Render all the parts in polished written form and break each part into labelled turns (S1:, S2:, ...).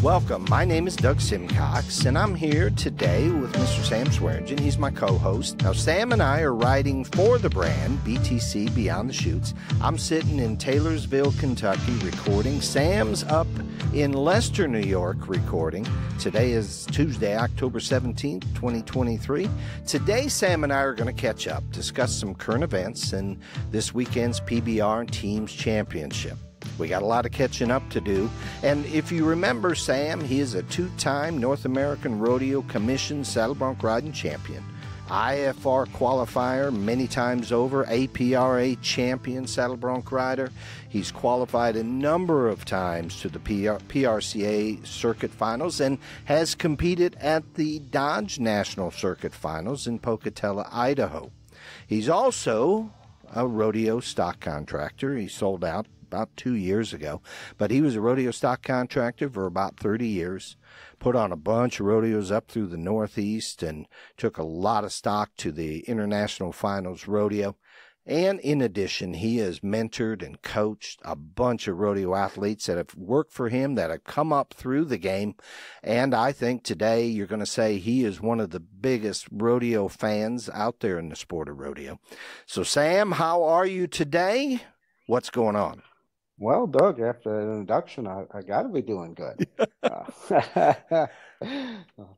S1: Welcome. My name is Doug Simcox, and I'm here today with Mr. Sam Swearingen. He's my co-host. Now, Sam and I are writing for the brand BTC Beyond the Chutes. I'm sitting in Taylorsville, Kentucky, recording. Sam's up in Leicester, New York, recording. Today is Tuesday, October 17th, 2023. Today, Sam and I are going to catch up, discuss some current events and this weekend's PBR Teams Championship. We got a lot of catching up to do. And if you remember Sam, he is a two-time North American Rodeo Commission saddle bronc riding champion, IFR qualifier many times over, IPRA champion saddle bronc rider. He's qualified a number of times to the PRCA Circuit Finals and has competed at the Dodge National Circuit Finals in Pocatello, Idaho. He's also a rodeo stock contractor. He sold out about 2 years ago, but he was a rodeo stock contractor for about 30 years, put on a bunch of rodeos up through the Northeast and took a lot of stock to the International Finals Rodeo. And in addition, he has mentored and coached a bunch of rodeo athletes that have worked for him, that have come up through the game. And I think today you're going to say he is one of the biggest rodeo fans out there in the sport of rodeo. So Sam, how are you today? What's going on?
S2: Well, Doug, after the introduction, I got to be doing good.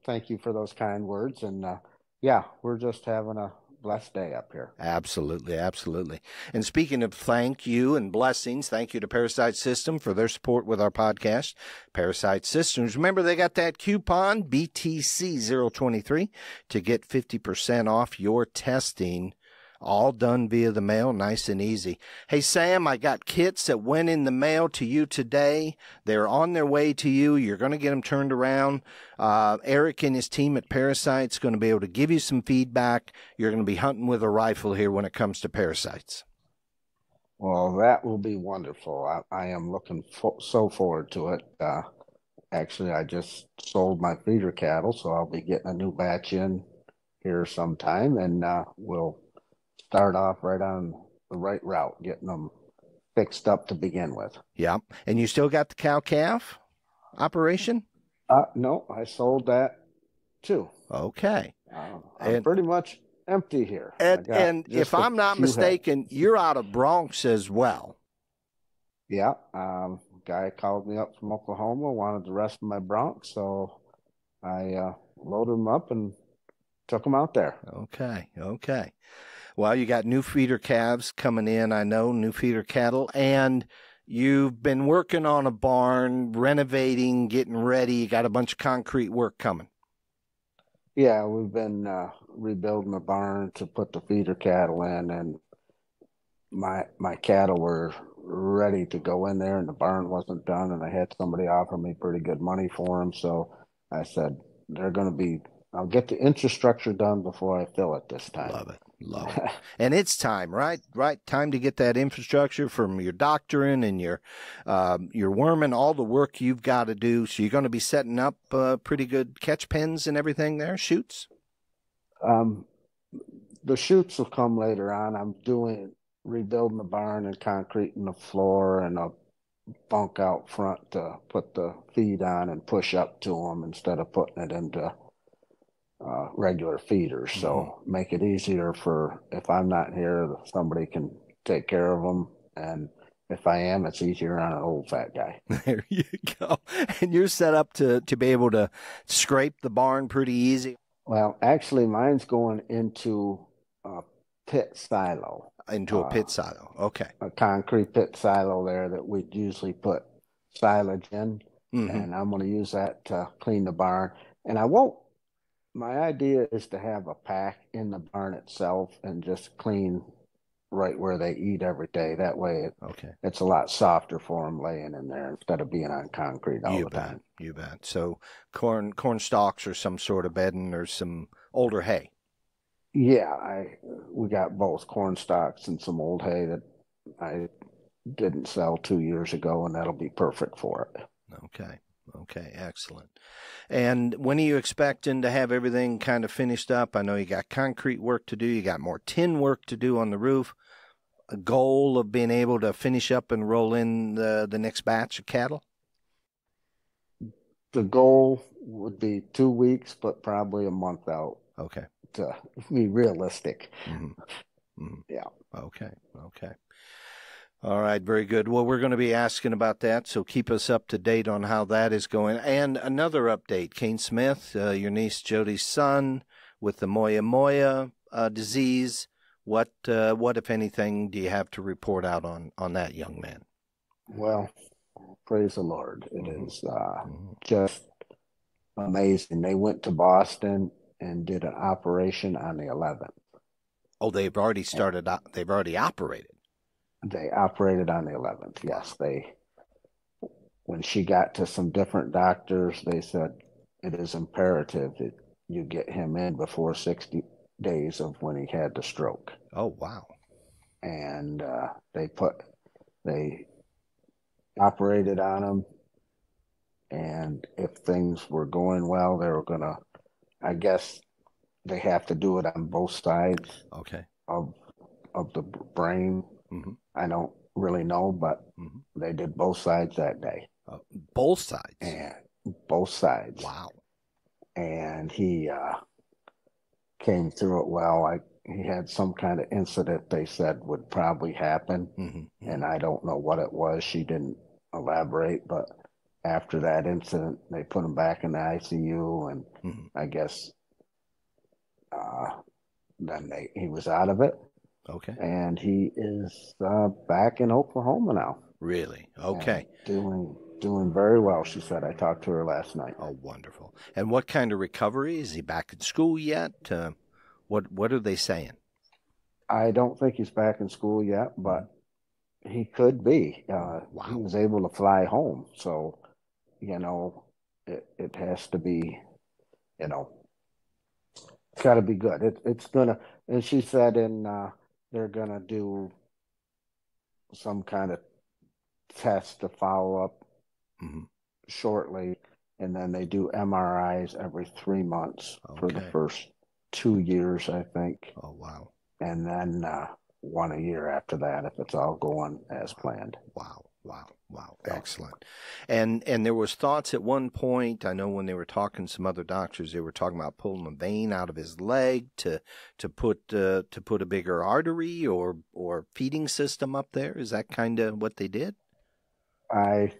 S2: Thank you for those kind words. And yeah, we're just having a blessed day up here.
S1: Absolutely, absolutely. And speaking of thank you and blessings, thank you to ParaSight Systems for their support with our podcast. ParaSight Systems, remember they got that coupon BTC023 to get 50% off your testing. All done via the mail, nice and easy. Hey, Sam, I got kits that went in the mail to you today. They're on their way to you. You're going to get them turned around. Eric and his team at ParaSight's going to be able to give you some feedback. You're going to be hunting with a rifle here when it comes to parasites.
S2: Well, that will be wonderful. I am looking so forward to it. Actually, I just sold my feeder cattle, so I'll be getting a new batch in here sometime, and we'll start off right on the right route, getting them fixed up to begin with.
S1: Yeah. And you still got the cow-calf operation?
S2: No, I sold that too.
S1: Okay.
S2: I'm pretty much empty here.
S1: And if I'm not mistaken, you're out of Bronx as well.
S2: Yeah. Guy called me up from Oklahoma, wanted the rest of my broncs, so I loaded them up and took them out there.
S1: Okay. Well, you got new feeder calves coming in, I know, new feeder cattle, and you've been working on a barn, renovating, getting ready. You got a bunch of concrete work coming.
S2: Yeah, we've been rebuilding the barn to put the feeder cattle in, and my cattle were ready to go in there, and the barn wasn't done, and I had somebody offer me pretty good money for them, so I said, I'll get the infrastructure done before I fill it this time.
S1: Love it. And it's time, right? Time to get that infrastructure from your doctoring and your worming, all the work you've got to do. So you're going to be setting up pretty good catch pens and everything there, chutes?
S2: The chutes will come later on. I'm rebuilding the barn and concreting the floor and a bunk out front to put the feed on and push up to them instead of putting it into regular feeders, so make it easier for if I'm not here, somebody can take care of them, and if I am, it's easier on an old fat guy.
S1: There you go. And you're set up to be able to scrape the barn pretty easy.
S2: Well, actually, mine's going into a pit silo.
S1: Into a pit silo. Okay.
S2: A concrete pit silo there that we'd usually put silage in, and I'm going to use that to clean the barn. And my idea is to have a pack in the barn itself and just clean right where they eat every day. That way it's a lot softer for them laying in there instead of being on concrete all the time.
S1: You bet. So corn stalks or some sort of bedding or some older hay.
S2: Yeah, we got both corn stalks and some old hay that I didn't sell 2 years ago, and that'll be perfect for it.
S1: Okay, excellent. And when are you expecting to have everything kind of finished up? I know you got concrete work to do. You got more tin work to do on the roof. A goal of being able to finish up and roll in the next batch of cattle?
S2: The goal would be 2 weeks, but probably a month out
S1: Okay.
S2: to be realistic. Yeah.
S1: Okay. Okay. All right, very good. Well, we're going to be asking about that, so keep us up to date on how that is going. And another update, Kane Smith, your niece Jody's son with the Moya Moya disease. What, if anything, do you have to report out on that young man?
S2: Well, praise the Lord. It is just amazing. They went to Boston and did an operation on the 11th.
S1: Oh, they've already started. They've already operated.
S2: They operated on the 11th. Yes, when she got to some different doctors, they said it is imperative that you get him in before 60 days of when he had the stroke.
S1: Oh, wow.
S2: And they operated on him. And if things were going well, they were going to, I guess they have to do it on both sides of the brain. I don't really know, but they did both sides that day.
S1: Both sides?
S2: And both sides.
S1: Wow.
S2: And he came through it well. He had some kind of incident they said would probably happen, and I don't know what it was. She didn't elaborate, but after that incident, they put him back in the ICU, and I guess then he was out of it.
S1: Okay.
S2: And he is back in Oklahoma now.
S1: Really? Okay.
S2: And doing very well, she said. I talked to her last night.
S1: Oh, wonderful. And what kind of recovery? Is he back in school yet? What are they saying?
S2: I don't think he's back in school yet, but he could be.
S1: Wow.
S2: He was able to fly home. So, it has to be, it's got to be good. It's going to, and she said they're going to do some kind of test to follow up shortly. And then they do MRIs every 3 months for the first 2 years, I think.
S1: Oh, wow.
S2: And then 1 a year after that, if it's all going as planned.
S1: Wow. Excellent. And there was thoughts at one point, I know when they were talking to some other doctors, they were talking about pulling a vein out of his leg to put a bigger artery or feeding system up there. Is that kind of what they did?
S2: I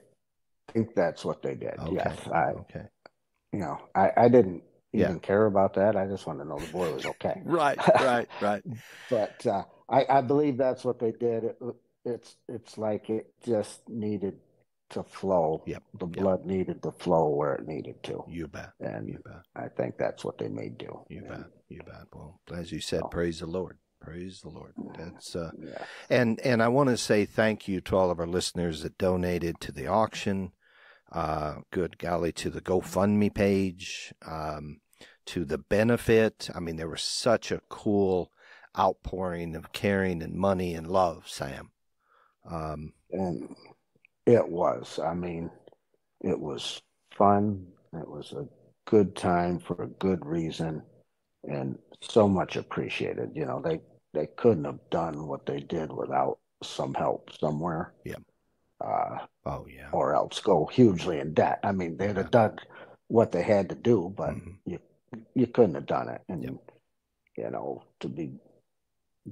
S2: think that's what they did.
S1: Okay.
S2: Yes.
S1: Okay.
S2: I didn't even care about that. I just wanted to know the boy was okay.
S1: Right.
S2: But I believe that's what they did. It's like it just needed to flow.
S1: Yep.
S2: The blood needed to flow where it needed to.
S1: You bet.
S2: And
S1: you bet.
S2: I think that's what they may do.
S1: You bet. Well, as you said, praise the Lord. Praise the Lord. That's and I want to say thank you to all of our listeners that donated to the auction. Good golly, to the GoFundMe page, to the benefit. I mean, there was such a cool outpouring of caring and money and love, Sam.
S2: And it was. I mean, it was fun. It was a good time for a good reason, and so much appreciated. They couldn't have done what they did without some help somewhere.
S1: Yeah.
S2: Or else go hugely in debt. I mean, they'd have done what they had to do, but you couldn't have done it. And to be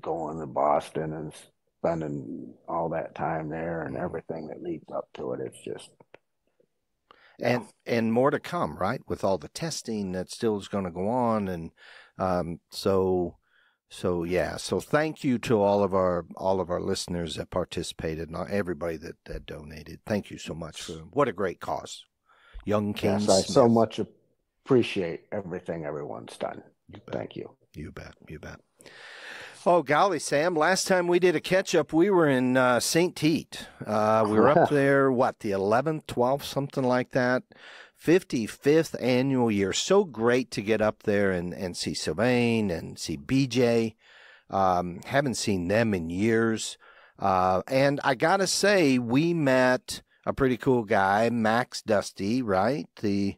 S2: going to Boston and spending all that time there and everything that leads up to it, it's just
S1: and more to come, right? With all the testing that still is going to go on, and so thank you to all of our listeners that participated and everybody that donated. Thank you so much for what a great cause, Young King.
S2: Yes, I so much appreciate everything everyone's done. Thank you.
S1: You bet. Oh, golly, Sam, last time we did a catch-up, we were in St. Tite. We were up there, the 11th, 12th, something like that. 55th annual year. So great to get up there and see Sylvain and see BJ. Haven't seen them in years. And I got to say, we met a pretty cool guy, Max Dusty, right? The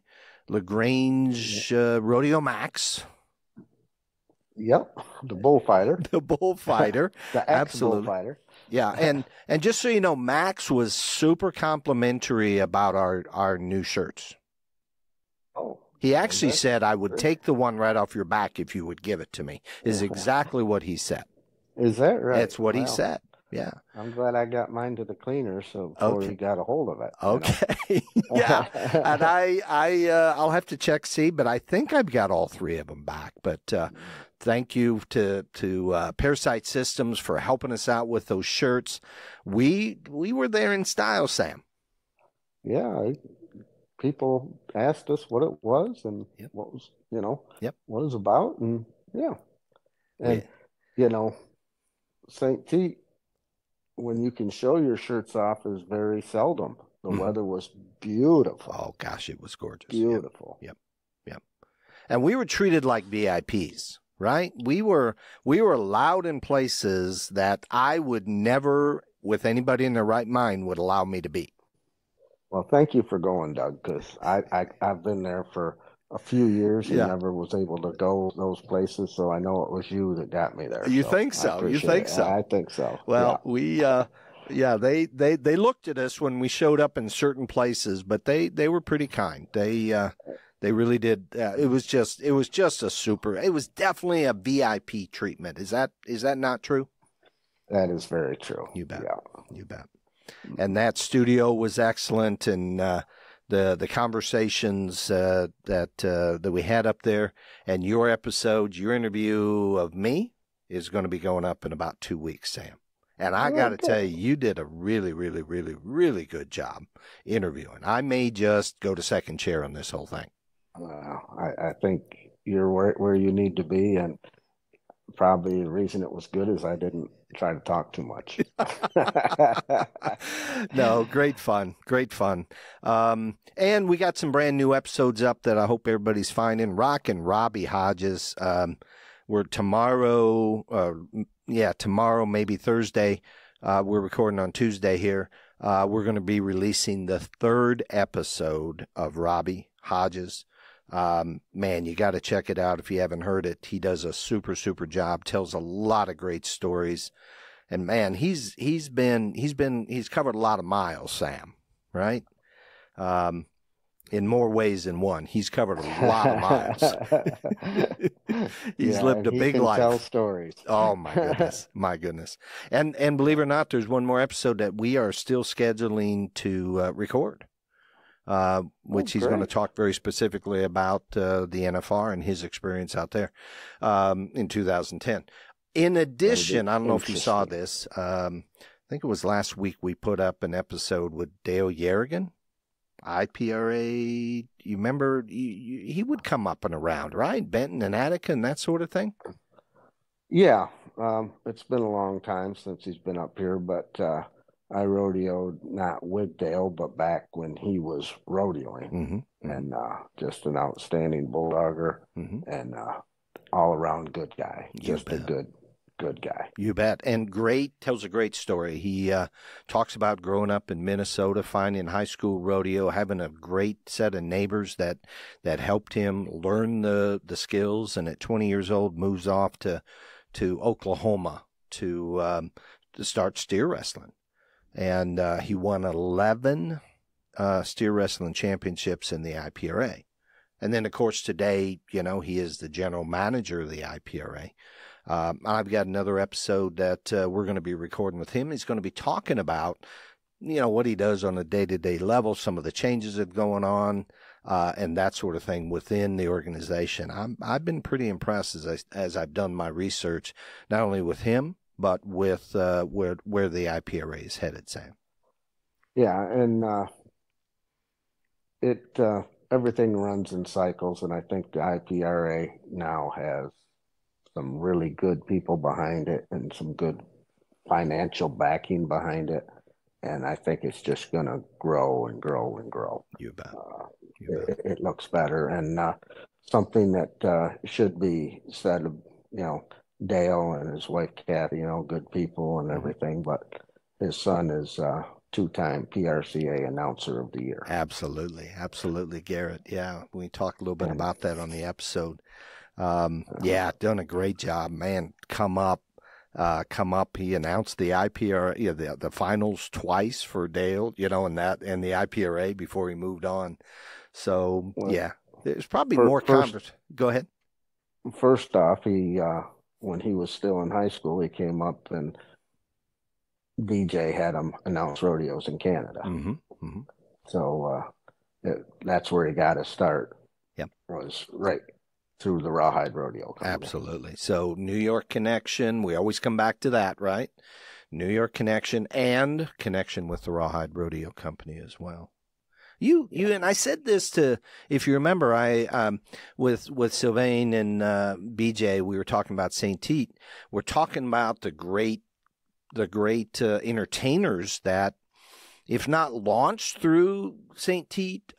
S1: LaGrange Rodeo Max.
S2: Yep, the bullfighter.
S1: The bullfighter.
S2: The ex-bullfighter.
S1: Yeah, and just so you know, Max was super complimentary about our new shirts.
S2: Oh,
S1: He actually
S2: that's
S1: said, I would
S2: great.
S1: take the one right off your back if you would give it to me, is exactly what he said.
S2: Is that right?
S1: That's what he said. Yeah.
S2: I'm glad I got mine to the cleaner before
S1: Okay.
S2: he got a hold of it.
S1: Okay. Yeah. And I'll have to check, see, but I think I've got all three of them back. But thank you to ParaSight Systems for helping us out with those shirts. We were there in style, Sam.
S2: Yeah. People asked us what it was and
S1: Yep.
S2: what was,
S1: Yep.
S2: what it was about. And yeah. And,
S1: Yeah.
S2: St. Pete, when you can show your shirts off, is very seldom. The weather was beautiful.
S1: Oh, gosh, it was gorgeous.
S2: Beautiful.
S1: Yep. And we were treated like VIPs, right? We were allowed in places that I would never, with anybody in their right mind, would allow me to be.
S2: Well, thank you for going, Doug, because I've been there for a few years and never was able to go those places, so I know it was you that got me there.
S1: You think so? You think so?
S2: I think so.
S1: Well, they looked at us when we showed up in certain places, but they were pretty kind. They really did. It was just a super. It was definitely a VIP treatment. Is that not true?
S2: That is very true.
S1: You bet.
S2: Yeah.
S1: You bet. And that studio was excellent, and the conversations that we had up there, and your interview of me is going to be going up in about 2 weeks, Sam. And I got to tell you, you did a really, really, really, really good job interviewing. I may just go to second chair on this whole thing.
S2: I think you're where you need to be, and probably the reason it was good is I didn't try to talk too much.
S1: No, great fun. And we got some brand new episodes up that I hope everybody's finding. Rock and Robbie Hodges. We're tomorrow, maybe Thursday. We're recording on Tuesday here. We're going to be releasing the third episode of Robbie Hodges. Man, you got to check it out if you haven't heard it. He does a super job, tells a lot of great stories. And man, he's covered a lot of miles, Sam, right? In more ways than one. He's covered a lot of miles. He's lived a big life.
S2: Tell stories.
S1: Oh my goodness. And believe it or not, there's one more episode that we are still scheduling to record. Which he's going to talk very specifically about the NFR and his experience out there in 2010. In addition, I don't know if you saw this. I think it was last week we put up an episode with Dale Yerrigan, IPRA. You remember he would come up and around, right? Benton and Attica and that sort of thing.
S2: Yeah, it's been a long time since he's been up here, but I rodeoed not with Dale, but back when he was rodeoing, and just an outstanding bulldogger and all around good guy. Just a good guy.
S1: You bet. And tells a great story. He talks about growing up in Minnesota, finding high school rodeo, having a great set of neighbors that helped him learn the skills, and at 20 years old moves off to Oklahoma to start steer wrestling. And he won 11 steer wrestling championships in the IPRA. And then, of course, today, he is the general manager of the IPRA. I've got another episode that we're going to be recording with him. He's going to be talking about, what he does on a day-to-day level, some of the changes that are going on, and that sort of thing within the organization. I've been pretty impressed as I've done my research, not only with him, but with where the IPRA is headed, Sam.
S2: Yeah, and everything runs in cycles, and I think the IPRA now has some really good people behind it and some good financial backing behind it, and I think it's just going to grow and grow and grow.
S1: You bet.
S2: It looks better, and something that should be said of, Dale and his wife Kathy, good people and everything, but his son is two-time PRCA Announcer of the Year.
S1: Absolutely, Garrett. Yeah, we talked a little bit about that on the episode. Done a great job, man. Come up. He announced the IPRA, the finals twice for Dale, and the IPRA before he moved on. So there's probably more conversation. Go ahead.
S2: First off, he when he was still in high school, he came up and BJ had him announce rodeos in Canada.
S1: Mm-hmm. Mm-hmm.
S2: So that's where he got his start.
S1: Yep.
S2: Was right through the Rawhide Rodeo company.
S1: Absolutely. So New York connection, we always come back to that, right? New York connection and connection with the Rawhide Rodeo company as well. You and I said this to, if you remember, I with Sylvain and BJ, we were talking about St. Tite. We're talking about the great entertainers that, if not launched through St. Tite,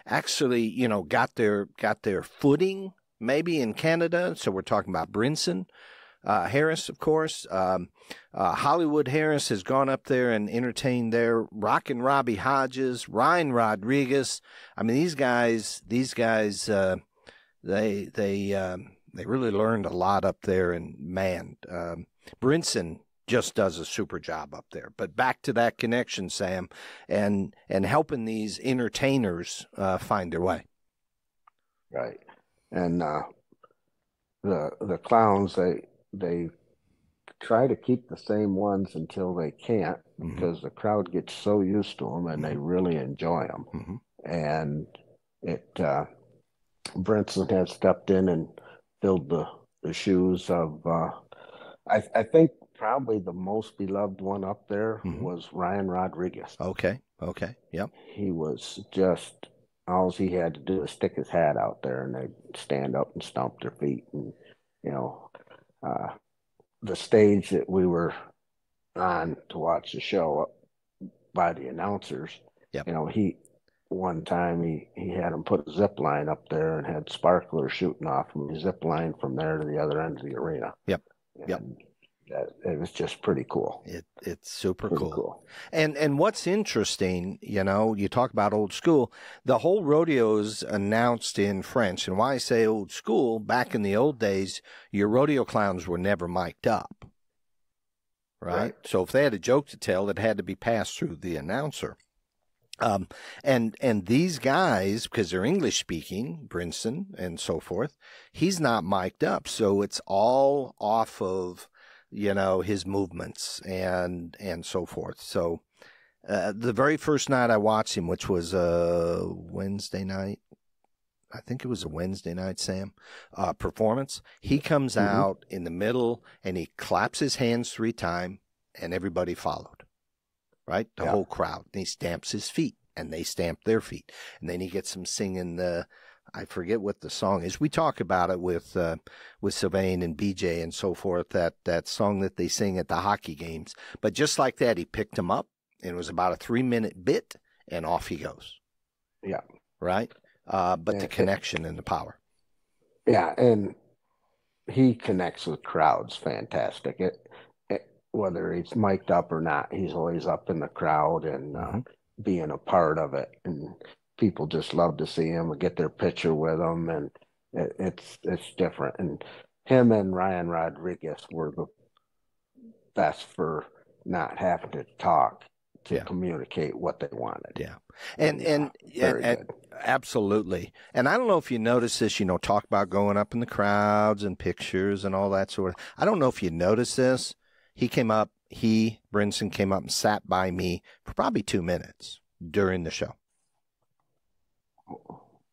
S1: actually, got their footing maybe in Canada. So we're talking about Brinson Harris, of course. Hollywood Harris has gone up there and entertained there. Rockin' Robbie Hodges, Ryan Rodriguez. I mean, these guys, they really learned a lot up there. And man, Brinson just does a super job up there. But back to that connection, Sam, and helping these entertainers find their way.
S2: Right. And the clowns, they try to keep the same ones until they can't, because the crowd gets so used to them and they really enjoy them. Mm-hmm. And Brinson has stepped in and filled the shoes of, I think probably the most beloved one up there was Ryan Rodriguez.
S1: Okay. Yep.
S2: He was just, all he had to do was stick his hat out there and they'd stand up and stomp their feet. And, the stage that we were on to watch the show by the announcers,
S1: yep.
S2: One time he had him put a zip line up there and had sparklers shooting off from the zip line from there to the other end of the arena.
S1: Yep.
S2: And it was just pretty cool.
S1: It's super cool. And what's interesting, you talk about old school, the whole rodeo is announced in French. And why I say old school, back in the old days, your rodeo clowns were never mic'd up. Right? So if they had a joke to tell, it had to be passed through the announcer. And these guys, because they're English speaking, Brinson and so forth, he's not mic'd up. So it's all off of, his movements and so forth. So, the very first night I watched him, which was a Wednesday night, I think it was a Wednesday night, Sam, performance, he comes out in the middle and he claps his hands 3 times and everybody followed, right? The whole crowd. And he stamps his feet and they stamp their feet. And then he gets them singing I forget what the song is. We talk about it with Sylvain and BJ and so forth, that song that they sing at the hockey games. But just like that, he picked him up, and it was about a 3-minute bit, and off he goes.
S2: Yeah.
S1: Right? But the connection and the power.
S2: Yeah, and he connects with crowds fantastic. Whether he's mic'd up or not, he's always up in the crowd and being a part of it. And people just love to see him or get their picture with him, and it's different. And him and Ryan Rodriguez were the best for not having to talk to communicate what they wanted.
S1: Yeah, and absolutely. And I don't know if you notice this. Talk about going up in the crowds and pictures and all that sort of. I don't know if you notice this. Brinson came up and sat by me for probably 2 minutes during the show.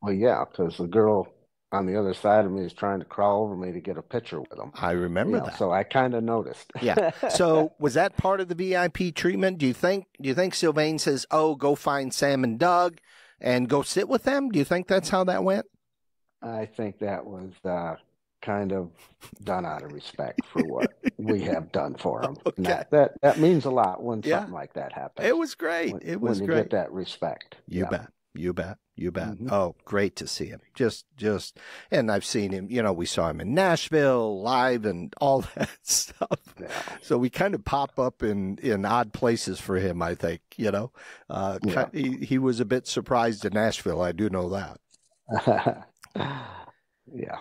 S2: Well, yeah, because the girl on the other side of me is trying to crawl over me to get a picture with him.
S1: I remember that.
S2: So I kind of noticed.
S1: Yeah. So was that part of the VIP treatment? Do you think Sylvain says, "Oh, go find Sam and Doug and go sit with them"? Do you think that's how that went?
S2: I think that was kind of done out of respect for what we have done for him.
S1: Okay.
S2: That means a lot when something like that happens.
S1: It was great.
S2: When you get that respect.
S1: You bet. Mm-hmm. Oh, great to see him. Just, and I've seen him, we saw him in Nashville live and all that stuff. Yeah. So we kind of pop up in odd places for him, I think, he was a bit surprised in Nashville. I do know that.
S2: Yeah.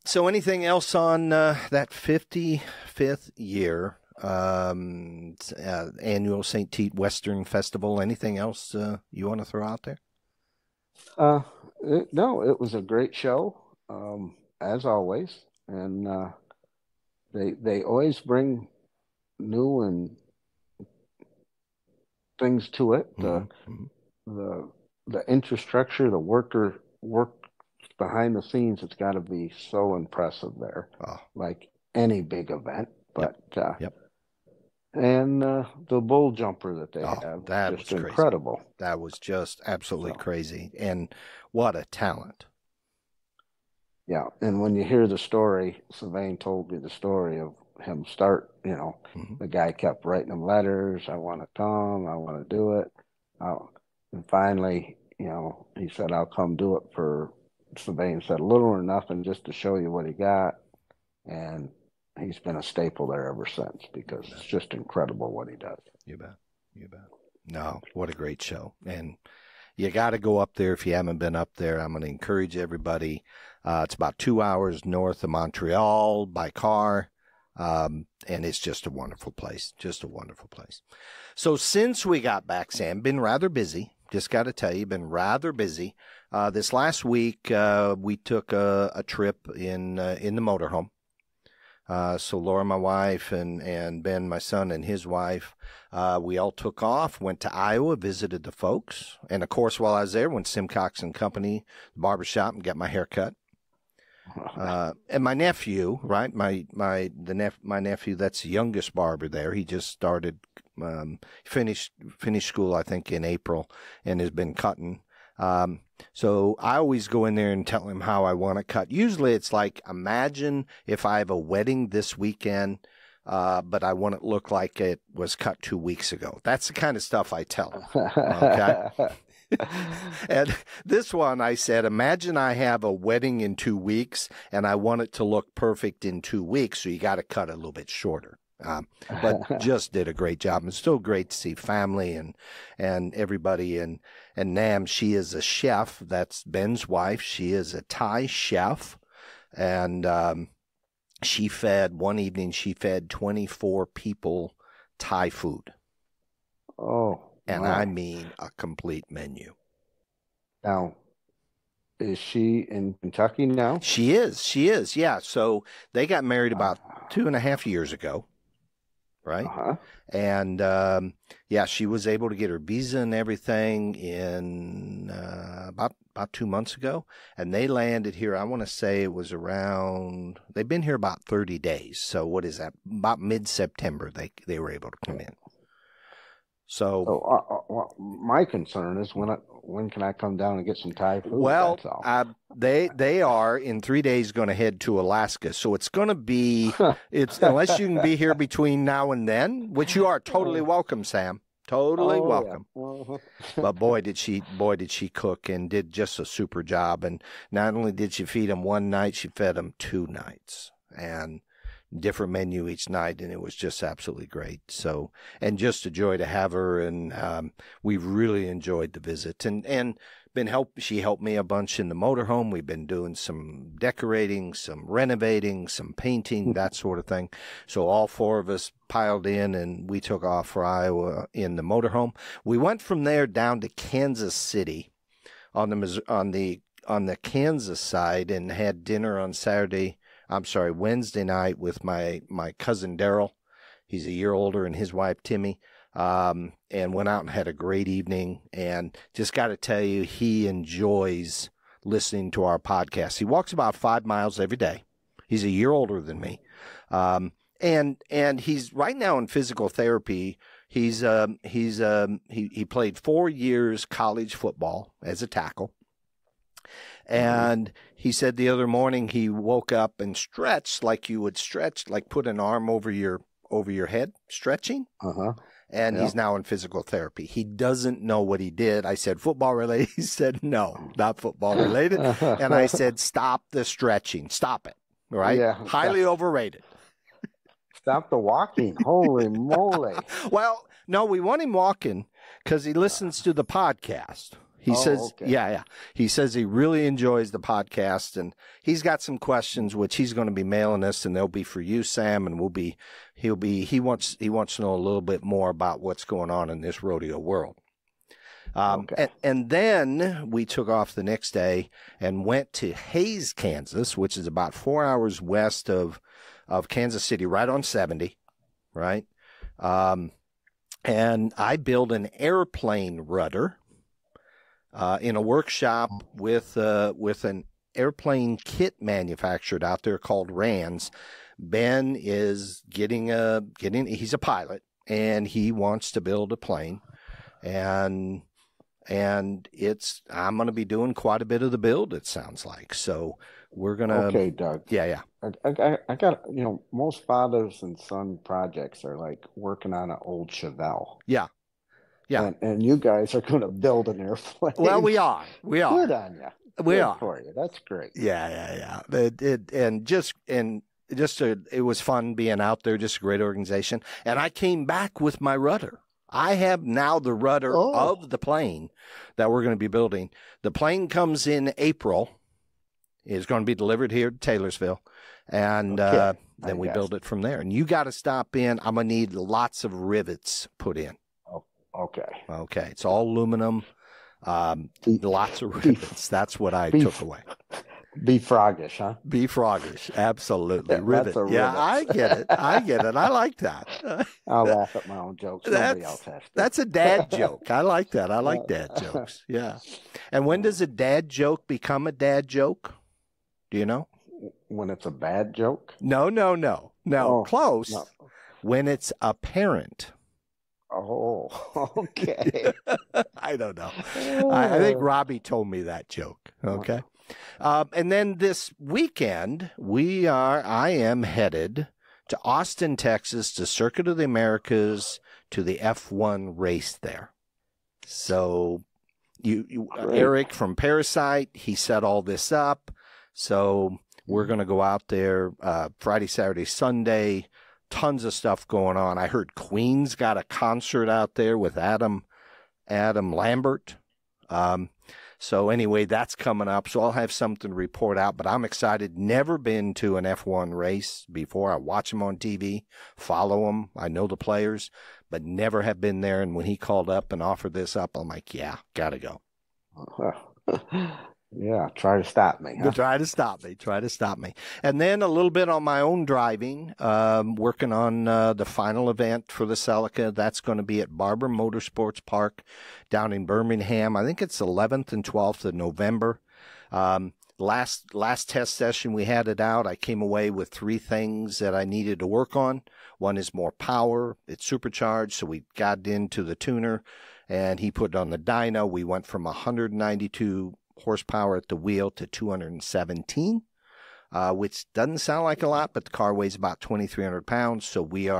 S1: So anything else on that 55th year annual St. Tite Western Festival? Anything else you want to throw out there?
S2: Uh, no, it was a great show, as always, and they always bring new and things to it.
S1: Mm-hmm.
S2: The the infrastructure, the work behind the scenes, it's got to be so impressive there,
S1: Oh,
S2: like any big event.
S1: yep,
S2: But
S1: yep.
S2: and the bull jumper that they
S1: Oh,
S2: have,
S1: that
S2: just
S1: was crazy.
S2: incredible.
S1: That was just absolutely
S2: So
S1: crazy. And what a talent.
S2: yeah, and when you hear the story, Sylvain told me the story of him start.
S1: Mm-hmm.
S2: The guy kept writing him letters. I want to come. I want to do it. And finally, he said, "I'll come do it for." Sylvain said, "Little or nothing, just to show you what he got." And he's been a staple there ever since because it's just incredible what he does.
S1: You bet. You bet. No, what a great show. And you got to go up there if you haven't been up there. I'm going to encourage everybody. It's about 2 hours north of Montreal by car. And it's just a wonderful place. Just a wonderful place. So since we got back, Sam, been rather busy. Just got to tell you, been rather busy. This last week, we took a trip in the motorhome. So Laura, my wife, and Ben, my son, and his wife, we all took off, went to Iowa, visited the folks. And, of course, while I was there, went to Simcox and Company, the barbershop, and got my hair cut. And my nephew, right, my nephew, that's the youngest barber there. He just started, finished school, I think, in April, and has been cutting. So I always go in there and tell him how I want to cut. Usually it's like, imagine if I have a wedding this weekend, but I want it to look like it was cut 2 weeks ago. That's the kind of stuff I tell him. Okay. And this one, I said, imagine I have a wedding in 2 weeks and I want it to look perfect in 2 weeks. So you got to cut it a little bit shorter. But just did a great job. It's still great to see family and everybody. And Nam, she is a chef. That's Ben's wife. She is a Thai chef. And one evening, she fed 24 people Thai food.
S2: Oh,
S1: and
S2: wow.
S1: I mean a complete menu.
S2: Now, is she in Kentucky now?
S1: She is. Yeah. So they got married about 2.5 years ago. Right.
S2: Uh-huh.
S1: And, yeah, she was able to get her visa and everything in, about 2 months ago. And they landed here. I want to say it was they've been here about 30 days. So what is that? About mid-September, they were able to come in.
S2: So my concern is when can I come down and get some Thai food?
S1: Well,
S2: that's all.
S1: they are in 3 days going to head to Alaska, so it's going to be unless you can be here between now and then, which you are totally welcome, Sam. Totally welcome.
S2: Yeah. Uh-huh.
S1: But boy did she cook and did just a super job. And not only did she feed them one night, she fed them 2 nights and different menu each night, and it was just absolutely great. So, and just a joy to have her, and we've really enjoyed the visit. And she helped me a bunch in the motorhome. We've been doing some decorating, some renovating, some painting, that sort of thing. So all 4 of us piled in, and we took off for Iowa in the motorhome. We went from there down to Kansas City on the Kansas side, and had dinner on Wednesday night with my cousin Daryl. He's a year older, and his wife Timmy, and went out and had a great evening. And just got to tell you, he enjoys listening to our podcast. He walks about 5 miles every day. He's a year older than me, and he's right now in physical therapy. He played 4 years college football as a tackle. And he said the other morning he woke up and stretched like you would stretch, like put an arm over your head, stretching.
S2: Uh-huh.
S1: And he's now in physical therapy. He doesn't know what he did. I said, football related? He said, no, not football related. And I said, stop the stretching. Stop it. Right?
S2: Yeah.
S1: Highly overrated.
S2: Stop the walking. Holy moly.
S1: Well, no, we want him walking because he listens to the podcast. He says,
S2: okay.
S1: Yeah. He says he really enjoys the podcast, and he's got some questions which he's going to be mailing us, and they'll be for you, Sam, and he wants to know a little bit more about what's going on in this rodeo world.
S2: Okay.
S1: And then we took off the next day and went to Hays, Kansas, which is about 4 hours west of Kansas City, right on 70, right? And I built an airplane rudder in a workshop with an airplane kit manufactured out there called Rands. Ben is he's a pilot and he wants to build a plane, and I'm going to be doing quite a bit of the build, it sounds like. So we're going to.
S2: Okay, Doug.
S1: Yeah.
S2: I got, most fathers and son projects are like working on an old Chevelle.
S1: Yeah.
S2: And you guys are going to build an airplane.
S1: Well, we are.
S2: Good on you.
S1: We are.
S2: For you. That's great.
S1: Yeah. It was fun being out there, just a great organization. And I came back with my rudder. I have now the rudder of the plane that we're going to be building. The plane comes in April. It's going to be delivered here to Taylorsville. And then we build it from there. And you got to stop in. I'm going to need lots of rivets put in.
S2: Okay.
S1: It's all aluminum. Lots of rivets. That's what I took away.
S2: Be froggish, huh?
S1: Be froggish. Absolutely.
S2: Rivet.
S1: Yeah, I get it. I like that.
S2: I'll laugh at my own jokes. Nobody else has to.
S1: That's a dad joke. I like that. I like dad jokes. Yeah. And when does a dad joke become a dad joke? Do you know?
S2: When it's a bad joke?
S1: No. Close. No. When it's apparent.
S2: Oh, okay.
S1: I don't know. I think Robbie told me that joke. Okay. And then this weekend, I am headed to Austin, Texas, to Circuit of the Americas, to the F1 race there. So Eric from ParaSight, he set all this up. So we're going to go out there Friday, Saturday, Sunday. Tons of stuff going on. I heard Queen's got a concert out there with Adam Lambert. So anyway, that's coming up. So I'll have something to report out, but I'm excited. Never been to an F1 race before. I watch them on TV, follow them. I know the players, but never have been there. And when he called up and offered this up, I'm like, yeah, gotta go.
S2: Yeah, try to stop me. Huh?
S1: Try to stop me. And then a little bit on my own driving, working on the final event for the Celica. That's going to be at Barber Motorsports Park down in Birmingham. I think it's 11th and 12th of November. Last test session we had it out. I came away with 3 things that I needed to work on. One is more power. It's supercharged, so we got into the tuner, and he put it on the dyno. We went from 192 horsepower at the wheel to 217, which doesn't sound like a lot, but the car weighs about 2,300 pounds. So we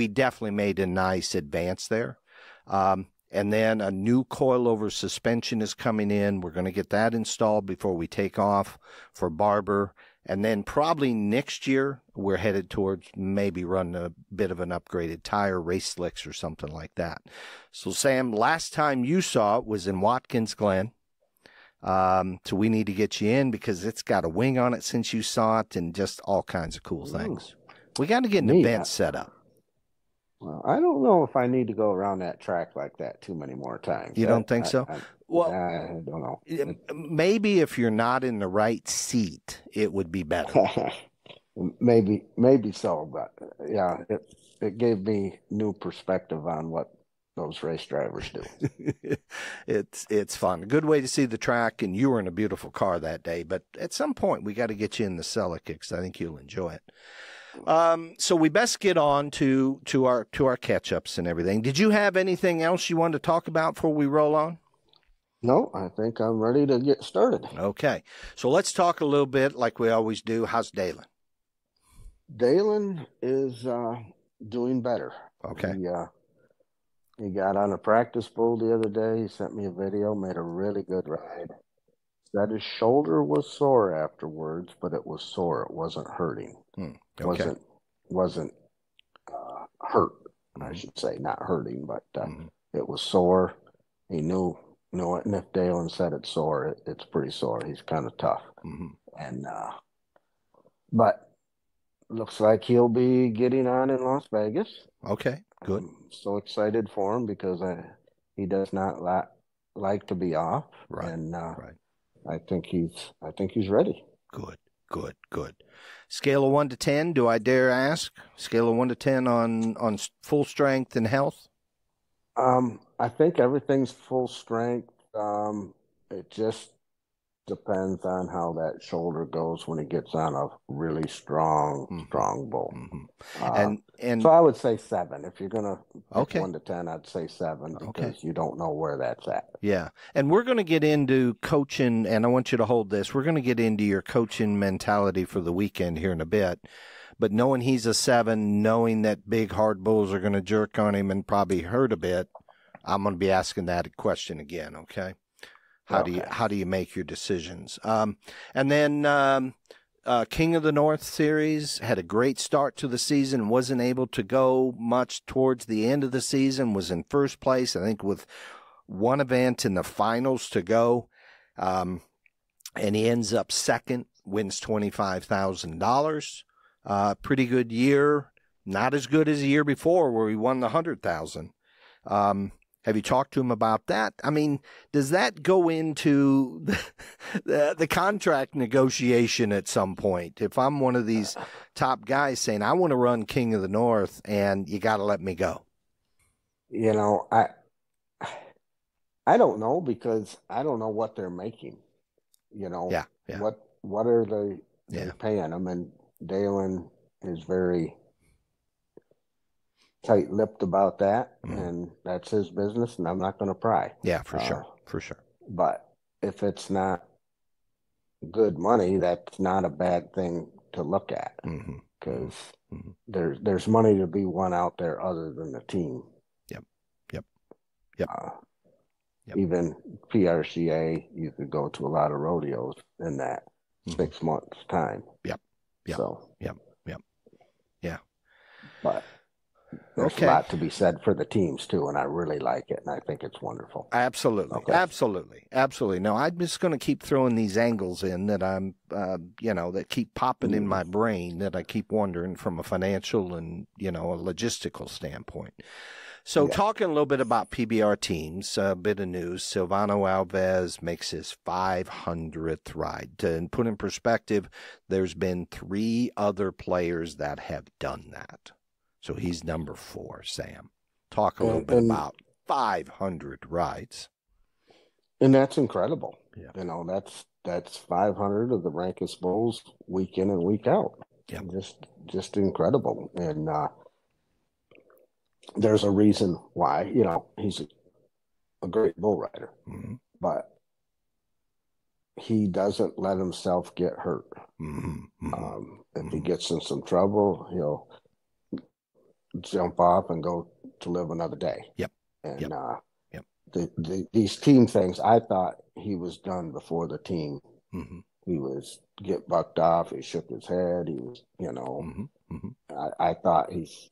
S1: definitely made a nice advance there. And then a new coilover suspension is coming in. We're going to get that installed before we take off for Barber. And then probably next year, we're headed towards maybe running a bit of an upgraded tire, race slicks or something like that. So Sam, last time you saw it was in Watkins Glen. So we need to get you in because it's got a wing on it since you saw it and just all kinds of cool things. We got to get an event set up.
S2: Well, I don't know if I need to go around that track like that too many more times.
S1: You don't think so?
S2: Well, I don't know.
S1: Maybe if you're not in the right seat, it would be better.
S2: maybe so, but yeah, it gave me new perspective on what those race drivers do.
S1: It's fun. A good way to see the track, and you were in a beautiful car that day. But at some point, we got to get you in the Celica because I think you'll enjoy it. So we best get on to our catch-ups and everything. Did you have anything else you wanted to talk about before we roll on?
S2: No, I think I'm ready to get started.
S1: Okay. So let's talk a little bit like we always do. How's Dalen?
S2: Dalen is doing better.
S1: Okay.
S2: He got on a practice bull the other day. He sent me a video, made a really good ride. Said his shoulder was sore afterwards, but it was sore. It wasn't hurting.
S1: Okay.
S2: Wasn't hurt, I should say. Not hurting, but it was sore. He knew it. And if Dalen said it's sore, it's pretty sore. He's kind of tough. And but looks like he'll be getting on in Las Vegas.
S1: Okay, good.
S2: I'm so excited for him because He does not like to be off,
S1: Right.
S2: and
S1: Right.
S2: I think he's ready.
S1: Good. Good. Good. Scale of 1 to 10. Do I dare ask? Scale of 1 to 10 on full strength and health.
S2: I think everything's full strength. It just depends on how that shoulder goes when he gets on a really strong bull.
S1: And
S2: So I would say 7. If you're gonna pick
S1: okay.
S2: 1 to 10, I'd say 7 because
S1: Okay.
S2: you don't know where that's at.
S1: Yeah. And we're going to get into coaching, and I want you to hold this. We're going to get into your coaching mentality for the weekend here in a bit. But knowing he's a 7, knowing that big hard bulls are going to jerk on him and probably hurt a bit, I'm going to be asking that question again, okay? How do you make your decisions? And then King of the North series had a great start to the season, wasn't able to go much towards the end of the season, was in first place, I think, with one event in the finals to go. And he ends up second, wins $25,000. Pretty good year. Not as good as the year before where he won the $100,000. Have you talked to him about that? I mean, does that go into the contract negotiation at some point? If I'm one of these top guys saying, I want to run King of the North and you got to let me go.
S2: You know, I don't know because I don't know what they're making. You know, what are they paying him? And Dalen is very tight-lipped about that, and that's his business, and I'm not going to pry.
S1: Yeah, for sure.
S2: But if it's not good money, that's not a bad thing to look at because there's money to be won out there other than the team. Even PRCA, you could go to a lot of rodeos in that 6 months time. But there's a lot to be said for the teams too, and I really like it, and I think it's wonderful.
S1: Absolutely. No, I'm just going to keep throwing these angles in that I'm, that keep popping in my brain that I keep wondering from a financial and, a logistical standpoint. So talking a little bit about PBR teams, a bit of news. Silvano Alves makes his 500th ride. To put in perspective, there's been 3 other players that have done that. So he's number 4, Sam. Talk a little bit about 500 rides.
S2: And that's incredible.
S1: Yeah.
S2: That's 500 of the rankest bulls week in and week out.
S1: Yeah.
S2: Just incredible. And there's a reason why, he's a great bull rider, but he doesn't let himself get hurt. If he gets in some trouble, he'll jump off and go to live another day. And these team things, I thought he was done before the team. He was get bucked off. He shook his head. He was, I thought he's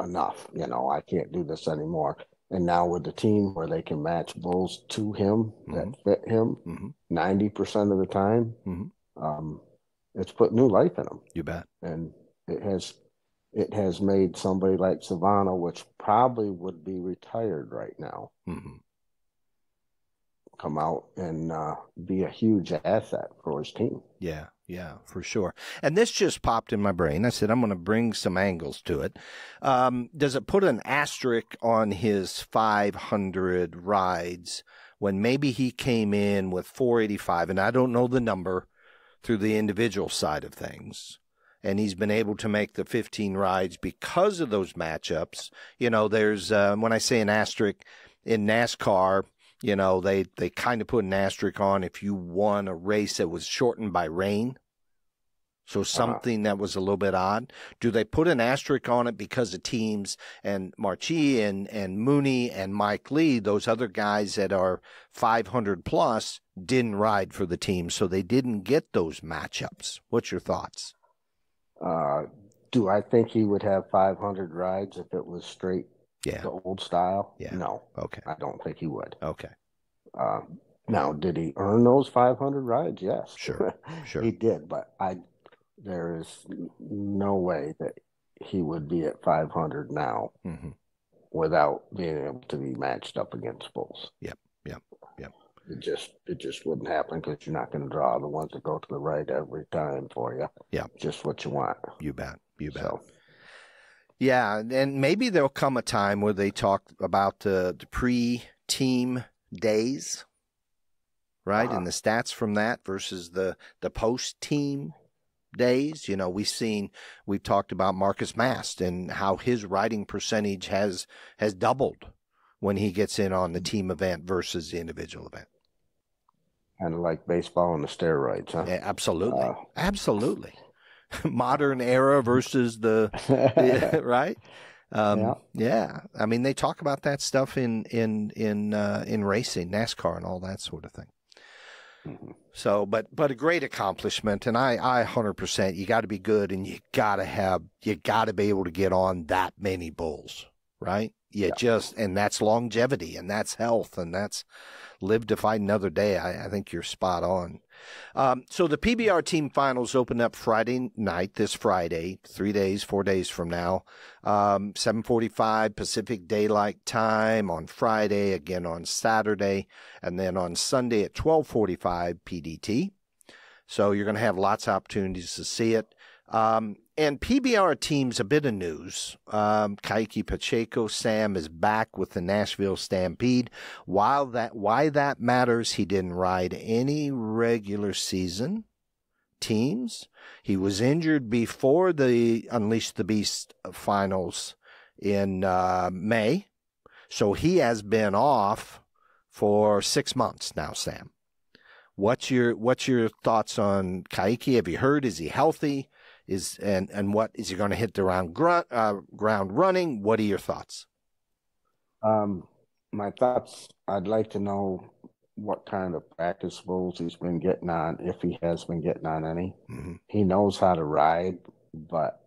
S2: enough. I can't do this anymore. And now with the team where they can match bulls to him that fit him 90% of the time, it's put new life in him.
S1: You bet.
S2: And it has made somebody like Savannah, which probably would be retired right now, come out and be a huge asset for his team.
S1: Yeah, for sure. And this just popped in my brain. I said, I'm going to bring some angles to it. Does it put an asterisk on his 500 rides when maybe he came in with 485, and I don't know the number through the individual side of things, and he's been able to make the 15 rides because of those matchups? There's, when I say an asterisk in NASCAR, they kind of put an asterisk on if you won a race that was shortened by rain. So something that was a little bit odd. Do they put an asterisk on it because of teams and Marchi and Mooney and Mike Lee, those other guys that are 500 plus, didn't ride for the team, so they didn't get those matchups? What's your thoughts?
S2: Do I think he would have 500 rides if it was straight the old style? No.
S1: Okay.
S2: I don't think he would.
S1: Okay.
S2: Now, did he earn those 500 rides? Yes.
S1: Sure.
S2: He did, but there is no way that he would be at 500 now without being able to be matched up against bulls.
S1: Yep, yep, yep.
S2: It just wouldn't happen because you're not going to draw the ones that go to the right every time for you.
S1: Yeah,
S2: just what you want.
S1: You bet, you bet.
S2: So,
S1: yeah, and maybe there'll come a time where they talk about the pre-team days, right? And the stats from that versus the post-team days. You know, we've talked about Marcus Mast and how his riding percentage has doubled when he gets in on the team event versus the individual event.
S2: Kind of like baseball and the steroids, huh?
S1: Yeah, absolutely. Absolutely. Modern era versus the right? Yeah. I mean, they talk about that stuff in racing, NASCAR and all that sort of thing. Mm-hmm. So, but a great accomplishment, and I 100%, you got to be good, and you got to be able to get on that many bulls, right? And that's longevity, and that's health, and that's live to fight another day. I think you're spot on. So the PBR Team Finals open up Friday night, this Friday, 4 days from now, 7:45 Pacific Daylight Time on Friday, again on Saturday, and then on Sunday at 12:45 PDT. So you're going to have lots of opportunities to see it. And PBR Teams, a bit of news. Kaiki Pacheco, Sam, is back with the Nashville Stampede. Why that matters, he didn't ride any regular season teams. He was injured before the Unleash the Beast finals in May. So he has been off for 6 months now, Sam. What's your thoughts on Kaiki? Have you heard? Is he healthy? What is he going to hit the ground running? What are your thoughts?
S2: My thoughts, I'd like to know what kind of practice bulls he's been getting on, if he has been getting on any. Mm-hmm. He knows how to ride, but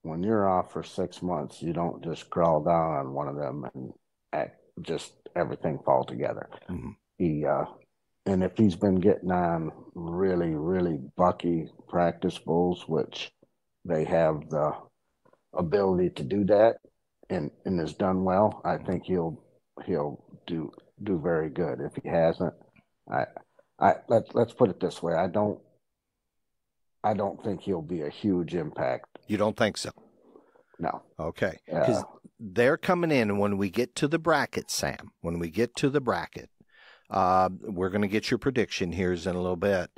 S2: when you're off for 6 months, you don't just crawl down on one of them and just everything fall together. Mm-hmm. And if he's been getting on really, really bucky practice bulls, which they have the ability to do that and has done well, I think he'll do very good. If he hasn't, let's put it this way. I don't think he'll be a huge impact. You
S1: don't think so?
S2: No.
S1: Okay. Because they're coming in when we get to the bracket, Sam. When we get to the bracket. We're going to get your prediction here in a little bit.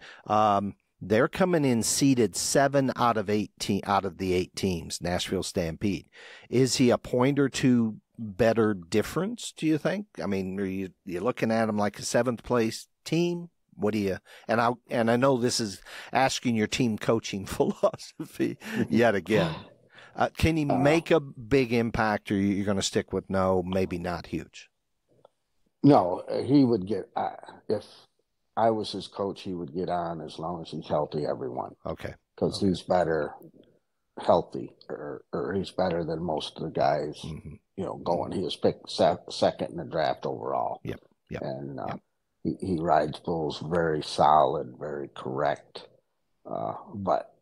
S1: They're coming in seeded 7 out of the 8 teams, Nashville Stampede. Is he a point or two better difference, do you think? I mean, are you looking at him like a 7th place team? What do you, and I know this is asking your team coaching philosophy yet again. Can he make a big impact, or you're going to stick with no, maybe not huge?
S2: No, he would get, if I was his coach, he would get on as long as he's healthy, everyone.
S1: Okay.
S2: Because he's better healthy, or he's better than most of the guys, going. He was picked second in the draft overall.
S1: Yep.
S2: And he rides bulls very solid, very correct, but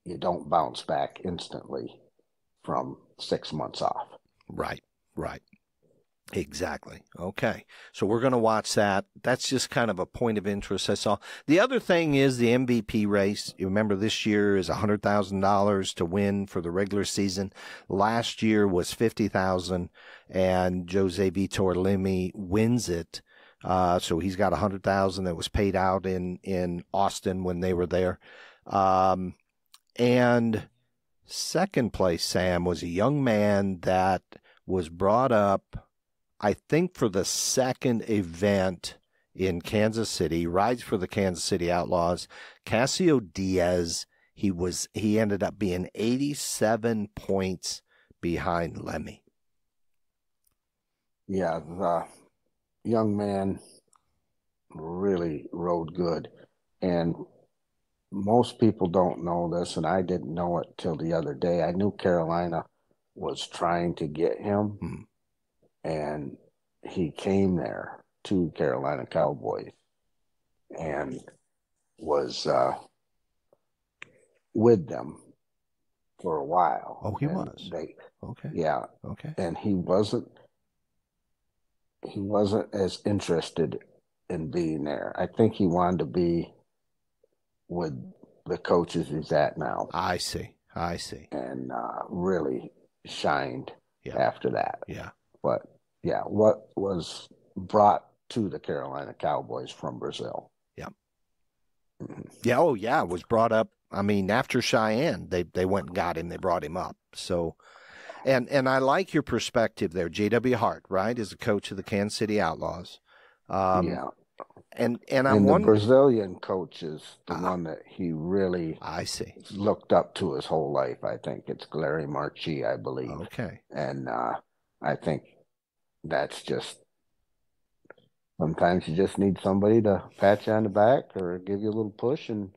S2: you don't bounce back instantly from 6 months off.
S1: Right. Exactly. Okay. So we're going to watch that. That's just kind of a point of interest I saw. The other thing is the MVP race. You remember this year is $100,000 to win for the regular season. Last year was $50,000, and Jose Vitor Limi wins it. So he's got $100,000 that was paid out in Austin when they were there. And second place, Sam, was a young man that was brought up, I think, for the second event in Kansas City, rides for the Kansas City Outlaws. Casio Diaz, he ended up being 87 points behind Lemmy.
S2: Yeah, the young man really rode good. And most people don't know this, and I didn't know it till the other day. I knew Carolina was trying to get him. Mm-hmm. And he came there to Carolina Cowboys and was with them for a while.
S1: Oh, he was. Okay.
S2: Yeah.
S1: Okay.
S2: And he wasn't as interested in being there. I think he wanted to be with the coaches he's at now.
S1: I see. I see.
S2: And really shined
S1: Yeah.
S2: after that.
S1: Yeah.
S2: But yeah, what was brought to the Carolina Cowboys from Brazil.
S1: Yeah. Yeah. Oh, yeah. It was brought up. I mean, after Cheyenne, they went and got him. They brought him up. So, and I like your perspective there. J.W. Hart, right, is the coach of the Kansas City Outlaws.
S2: Yeah.
S1: And
S2: I'm the Brazilian coach is the one that he really
S1: I see
S2: looked up to his whole life. I think it's Larry Marchi, I believe.
S1: Okay.
S2: And I think that's just sometimes you just need somebody to pat you on the back or give you a little push, and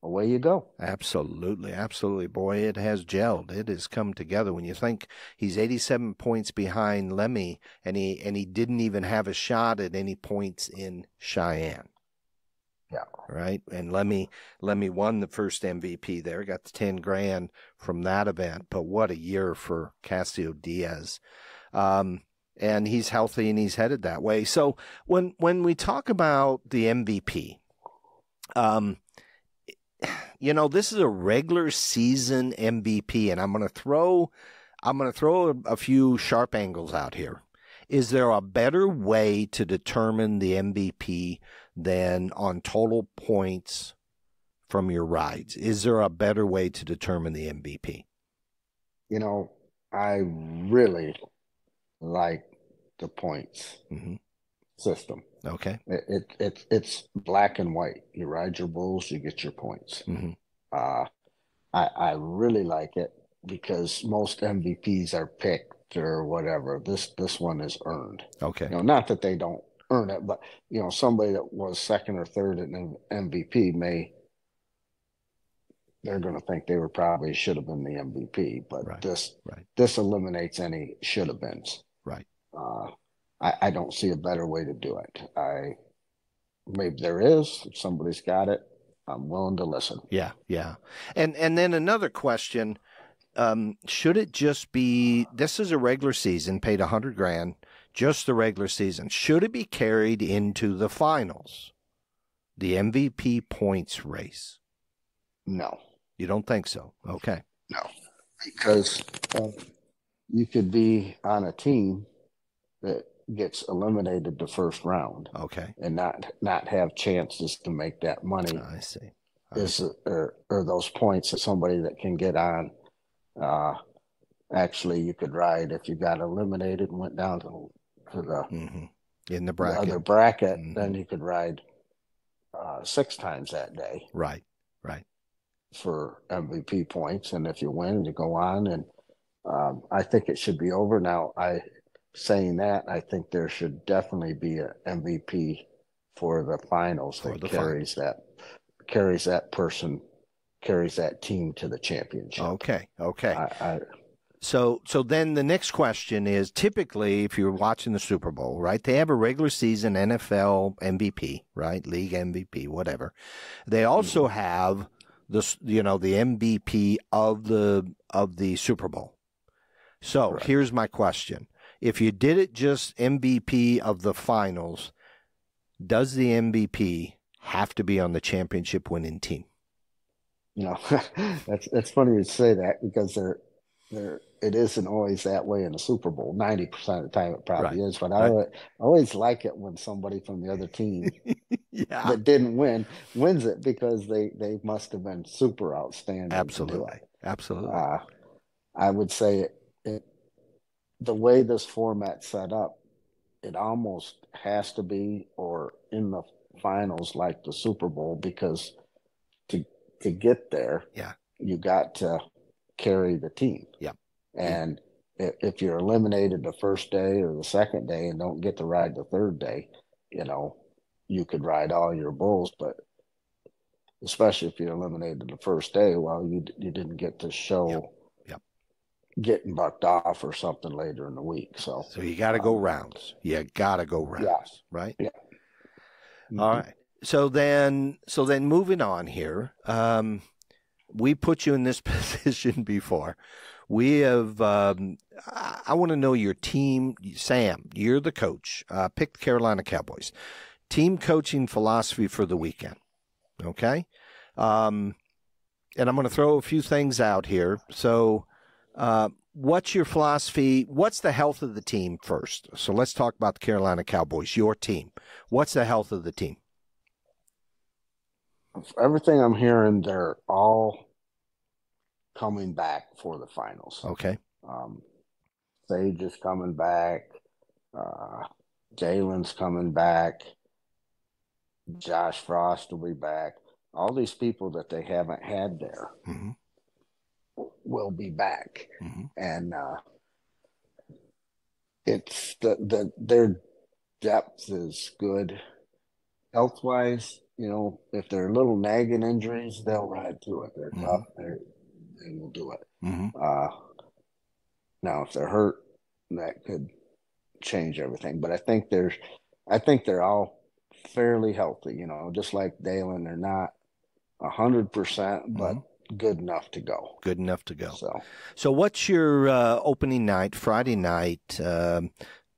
S2: away you go.
S1: Absolutely, absolutely. Boy, it has gelled. It has come together. When you think he's 87 points behind Lemmy, and he didn't even have a shot at any points in Cheyenne.
S2: Yeah.
S1: Right? And Lemmy won the first MVP there, got the 10 grand from that event. But what a year for Casio Diaz. And he's healthy and he's headed that way. So when we talk about the MVP, you know, this is a regular season MVP, and I'm going to throw a few sharp angles out here. Is there a better way to determine the MVP than on total points from your rides? Is there a better way to determine the MVP?
S2: You know, I really like the points system.
S1: Okay.
S2: It's black and white. You ride your bulls, you get your points. I really like it because most MVPs are picked or whatever. This one is earned.
S1: Okay.
S2: You know, not that they don't earn it, but you know, somebody that was second or third in an MVP they're going to think they were probably should have been the MVP, but this eliminates any should have beens.
S1: Right.
S2: I don't see a better way to do it. Maybe there is. If somebody's got it, I'm willing to listen.
S1: Yeah, yeah. And then another question: should it just be? This is a regular season, paid $100 grand, just the regular season. Should it be carried into the finals, the MVP points race?
S2: No.
S1: You don't think so? Okay.
S2: No, because you could be on a team that gets eliminated the first round.
S1: Okay.
S2: And not have chances to make that money.
S1: I see.
S2: Or those points of somebody that can get on. Actually, you could ride if you got eliminated and went down to the
S1: in the bracket.
S2: The other bracket, then you could ride 6 times that day.
S1: Right. Right.
S2: For MVP points, and if you win, you go on. And I think it should be over now. Saying that, I think there should definitely be an MVP for the finals that carries that team to the championship.
S1: Okay. So then the next question is, typically, if you're watching the Super Bowl, right, they have a regular season NFL MVP, right, league MVP, whatever. They also have the MVP of the Super Bowl. So here's my question. If you did it just MVP of the finals, does the MVP have to be on the championship winning team?
S2: You know, that's funny you say that, because it isn't always that way in the Super Bowl. 90% of the time it probably is, but I always like it when somebody from the other team that didn't win wins it, because they must have been super outstanding.
S1: Absolutely.
S2: I would say the way this format's set up, it almost has to be or in the finals like the Super Bowl, because to get there, you got to carry the team.
S1: Yeah.
S2: And if you're eliminated the first day or the second day and don't get to ride the third day, you know, you could ride all your bulls, but especially if you're eliminated the first day, well, you didn't get to show getting bucked off or something later in the week. So
S1: you got to go rounds. Right?
S2: Yeah.
S1: All right. So then moving on here, we put you in this position before. We have, I want to know your team. Sam, you're the coach. Pick the Carolina Cowboys. Team coaching philosophy for the weekend. Okay? And I'm going to throw a few things out here. So, what's your philosophy? What's the health of the team first? So let's talk about the Carolina Cowboys, your team. What's the health of the team?
S2: Everything I'm hearing, they're all coming back for the finals.
S1: Okay.
S2: Sage is coming back. Jalen's coming back. Josh Frost will be back. All these people that they haven't had there will be back. And it's their depth is good. Health-wise, if they're little nagging injuries, they'll ride through it. They're tough. They will do it. Now, if they're hurt, that could change everything. But I think they're all fairly healthy. Just like Dalen, they're not 100%, but good enough to go.
S1: Good enough to go. So what's your opening night, Friday night?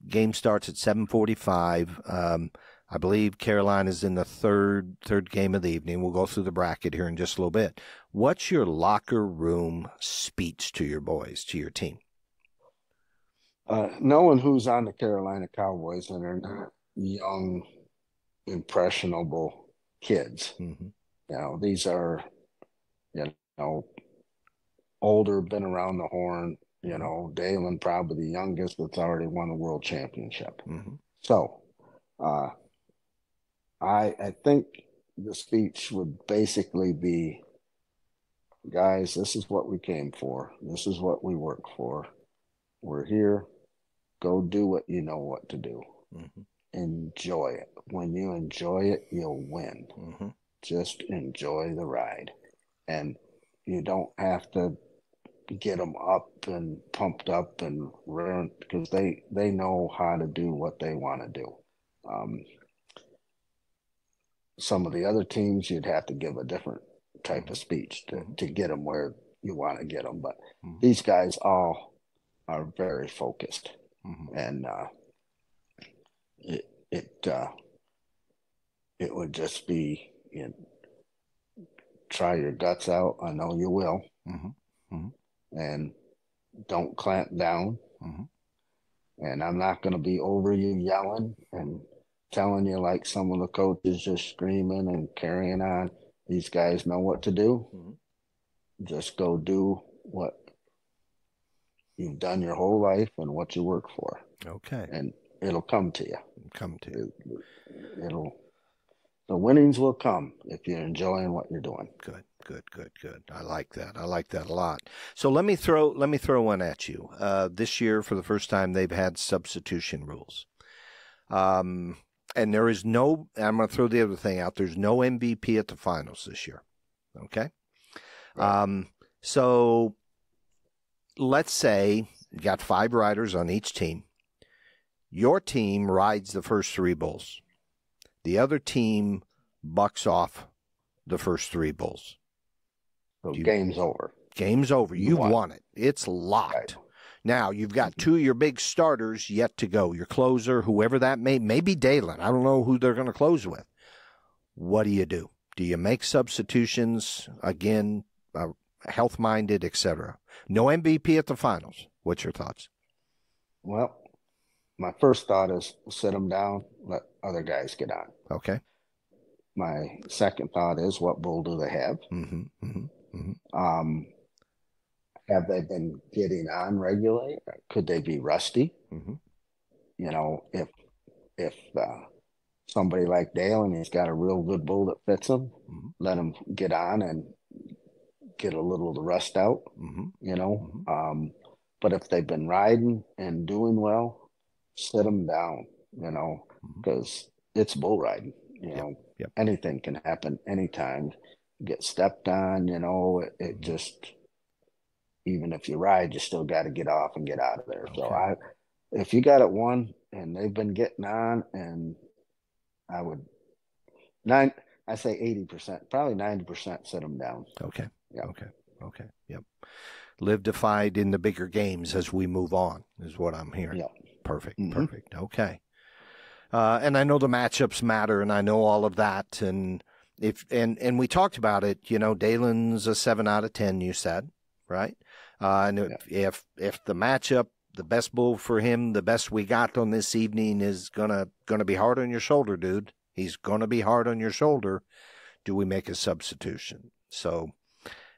S1: Game starts at 7:45. I believe Carolina's in the third game of the evening. We'll go through the bracket here in just a little bit. What's your locker room speech to your boys, to your team?
S2: Knowing who's on the Carolina Cowboys, and they're not young, impressionable kids. These are, older, been around the horn. Dalen probably the youngest that's already won a world championship. So, I think the speech would basically be, guys, this is what we came for. This is what we work for. We're here. Go do what you know what to do. Enjoy it. When you enjoy it, you'll win. Just enjoy the ride. And you don't have to get them up and pumped up and ruined, because they know how to do what they want to do. Some of the other teams, you'd have to give a different type of speech to get them where you want to get them. But these guys all are very focused. And it would just be, try your guts out. I know you will. And don't clamp down. And I'm not going to be over you yelling and telling you like some of the coaches just screaming and carrying on. These guys know what to do. Just go do what you've done your whole life and what you work for. Okay. And it'll come to you. The winnings will come if you're enjoying what you're doing.
S1: Good. I like that. I like that a lot. So let me throw one at you. This year, for the first time, they've had substitution rules. And there is no, I'm going to throw the other thing out. There's no MVP at the finals this year. Okay. Right. So let's say you got 5 riders on each team. Your team rides the first 3 bulls. The other team bucks off the first 3 bulls.
S2: So game's over.
S1: Game's over. You've won it. It's locked. Right. Now, you've got 2 of your big starters yet to go. Your closer, whoever that may be Dalen. I don't know who they're going to close with. What do? Do you make substitutions, again, health-minded, etc.? No MVP at the finals. What's your thoughts?
S2: Well, my first thought is sit them down, let other guys get on.
S1: Okay.
S2: My second thought is, what bull do they have? Have they been getting on regularly? Could they be rusty? If somebody like Dale and he's got a real good bull that fits him, let him get on and get a little of the rust out. But if they've been riding and doing well, sit them down. Because it's bull riding. Anything can happen anytime. Get stepped on, it just, even if you ride, you still got to get off and get out of there. Okay. So if you got it won and they've been getting on, and I say 80%, probably 90% sit them down.
S1: Okay. Yeah. Okay. Yep. live to fight in the bigger games as we move on, is what I'm hearing.
S2: Yep.
S1: Perfect. Okay. And I know the matchups matter, and I know all of that. And we talked about it. Dalen's a 7 out of 10. You said, right? And if the matchup, the best bull for him, the best we got on this evening is gonna be hard on your shoulder, dude. He's gonna be hard on your shoulder. Do we make a substitution? So,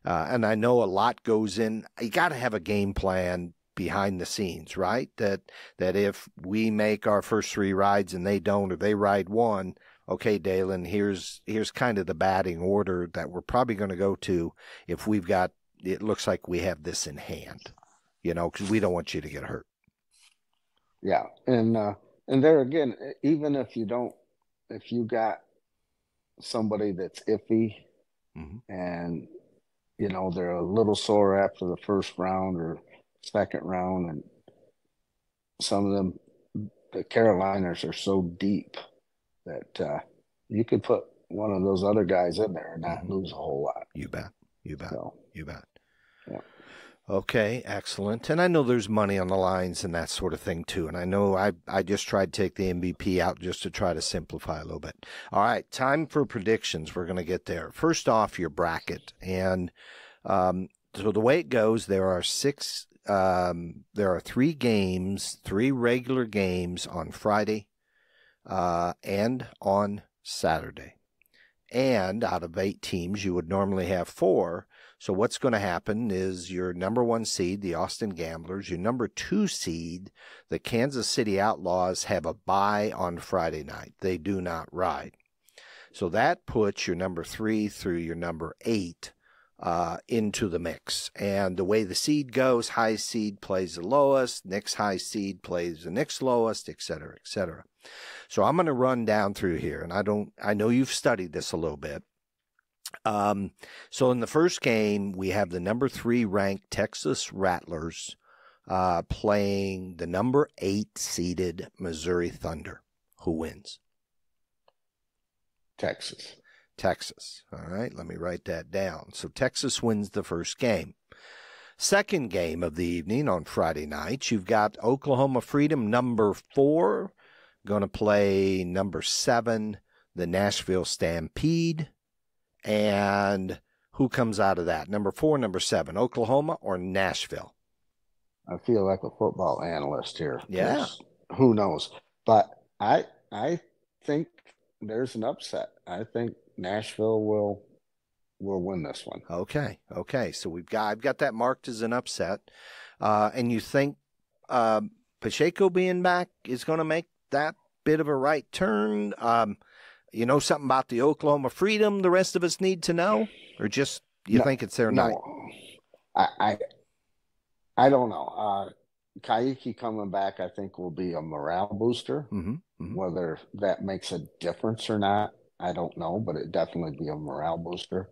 S1: and I know a lot goes in. You got to have a game plan behind the scenes, right? That if we make our first 3 rides and they don't, or they ride 1, okay, Dalen, here's kind of the batting order that we're probably going to go to if we've got, it looks like we have this in hand, because we don't want you to get hurt.
S2: Yeah. And there again, even if you got somebody that's iffy and, they're a little sore after the first round or second round, and some of them, the Caroliners are so deep that you could put one of those other guys in there and not lose a whole lot.
S1: You bet. You bet.
S2: So,
S1: you bet.
S2: Yeah.
S1: Okay, excellent. And I know there's money on the lines and that sort of thing too. And I know I just tried to take the MVP out just to try to simplify a little bit. All right, time for predictions. We're going to get there. First off, your bracket. And so the way it goes, there are 3 games, 3 regular games on Friday and on Saturday. And out of 8 teams, you would normally have 4. So what's going to happen is your number 1 seed, the Austin Gamblers, your number 2 seed, the Kansas City Outlaws, have a bye on Friday night. They do not ride. So that puts your number 3 through your number 8 into the mix. And the way the seed goes, high seed plays the lowest, next high seed plays the next lowest, et cetera, et cetera. So I'm going to run down through here, and I know you've studied this a little bit. So in the first game, we have the number 3 ranked Texas Rattlers playing the number 8 seeded Missouri Thunder. Who wins?
S2: Texas.
S1: All right, let me write that down. So Texas wins the first game. Second game of the evening on Friday night, you've got Oklahoma Freedom, number 4, going to play number 7, the Nashville Stampede. And who comes out of that? Number 4, number 7, Oklahoma or Nashville?
S2: I feel like a football analyst here.
S1: Yeah.
S2: Who knows? But I think there's an upset. I think Nashville will win this one.
S1: Okay. So I've got that marked as an upset. And you think Pacheco being back is going to make that bit of a right turn? You know something about the Oklahoma Freedom the rest of us need to know? Or just you think it's their night?
S2: I don't know. Kaiki coming back, I think, will be a morale booster. Whether that makes a difference or not, I don't know, but it definitely be a morale booster.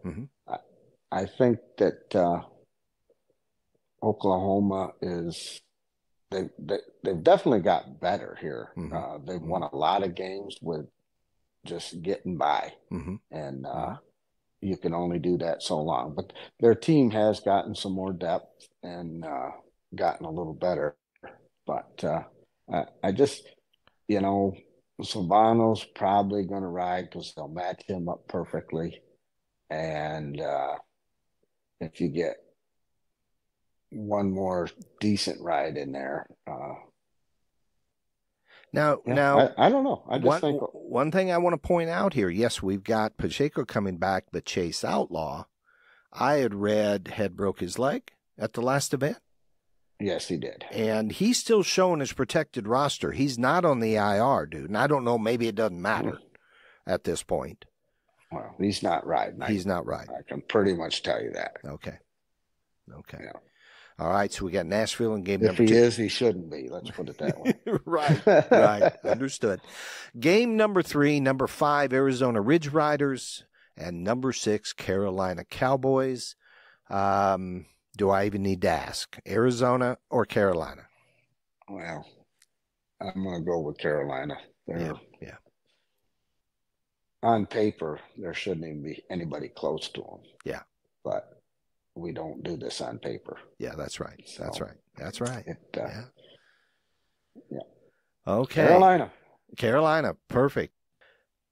S2: I think that Oklahoma they've definitely got better here. They've won a lot of games with just getting by, and you can only do that so long. But their team has gotten some more depth and gotten a little better. But I just, Silvano's probably going to ride because they'll match him up perfectly. And if you get one more decent ride in there, Now, I don't know. I just think
S1: one thing I want to point out here. Yes, we've got Pacheco coming back, but Chase Outlaw, I had read, had broke his leg at the last event.
S2: Yes, he did.
S1: And he's still showing his protected roster. He's not on the IR, dude. And I don't know, maybe it doesn't matter at this point.
S2: Well, he's not riding.
S1: He's not riding.
S2: I can pretty much tell you that.
S1: Okay.
S2: Yeah.
S1: All right, so we got Nashville in game number 2.
S2: If he is, he shouldn't be. Let's put it that way.
S1: Right. Understood. Game number 3, number 5, Arizona Ridge Riders, and number 6, Carolina Cowboys. Do I even need to ask? Arizona or Carolina?
S2: Well, I'm going to go with Carolina.
S1: Yeah.
S2: On paper, there shouldn't even be anybody close to them.
S1: Yeah.
S2: But we don't do this on paper.
S1: Yeah, that's right.
S2: So
S1: that's right. That's right.
S2: Yeah.
S1: Okay. Carolina. Perfect.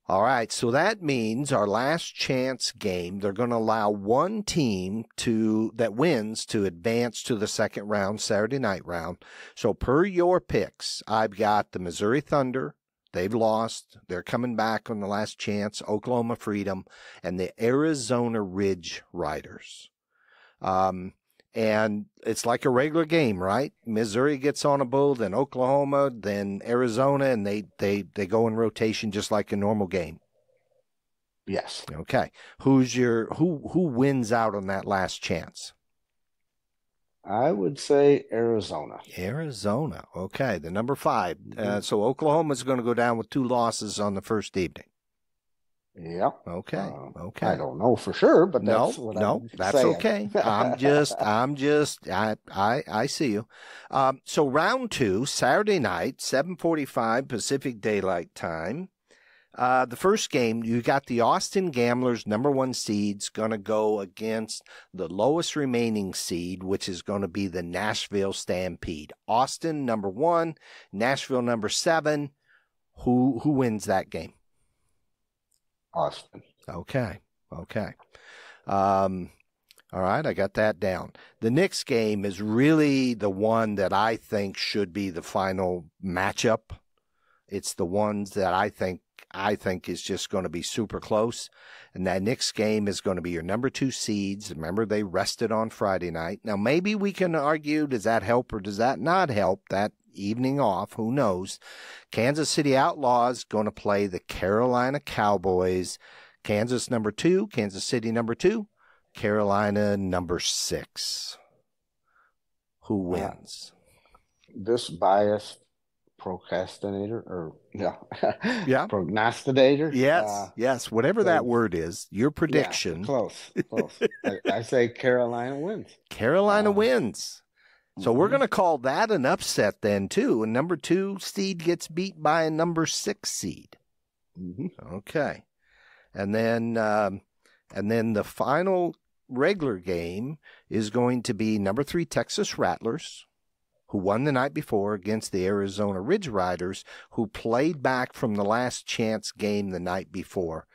S1: All right. So that means our last chance game, they're going to allow one team that wins to advance to the second round, Saturday night round. So per your picks, I've got the Missouri Thunder. They've lost. They're coming back on the last chance, Oklahoma Freedom, and the Arizona Ridge Riders. And it's like a regular game, right? Missouri gets on a bull, then Oklahoma, then Arizona, and they go in rotation just like a normal game.
S2: Yes.
S1: Okay. Who wins out on that last chance?
S2: I would say Arizona.
S1: Arizona. Okay. The number 5. So Oklahoma's going to go down with 2 losses on the first evening.
S2: Yep.
S1: Okay. Okay.
S2: I don't know for sure, but that's
S1: that's saying. Okay. I see you. So round 2, Saturday night, 7:45 Pacific Daylight Time. The first game, you got the Austin Gamblers, number 1 seeds, going to go against the lowest remaining seed, which is going to be the Nashville Stampede. Austin, number 1, Nashville, number 7. Who wins that game?
S2: Austin.
S1: Okay. All right, I got that down. The next game is really the one that I think should be the final matchup. It's the ones that I think is just going to be super close. And that next game is going to be your number 2 seeds. Remember, they rested on Friday night. Now, maybe we can argue, does that help or does that not help? That evening off, who knows? Kansas City Outlaws going to play the Carolina Cowboys. Kansas number 2, Kansas City number 2, Carolina number 6. Who wins?
S2: This biased procrastinator prognosticator.
S1: Yes, whatever that word is, your prediction.
S2: Yeah, close. I say Carolina wins.
S1: Carolina wins. So we're going to call that an upset then, too. A number 2 seed gets beat by a number 6 seed. Okay. And then the final regular game is going to be number 3 Texas Rattlers, who won the night before against the Arizona Ridge Riders, who played back from the last chance game the night before.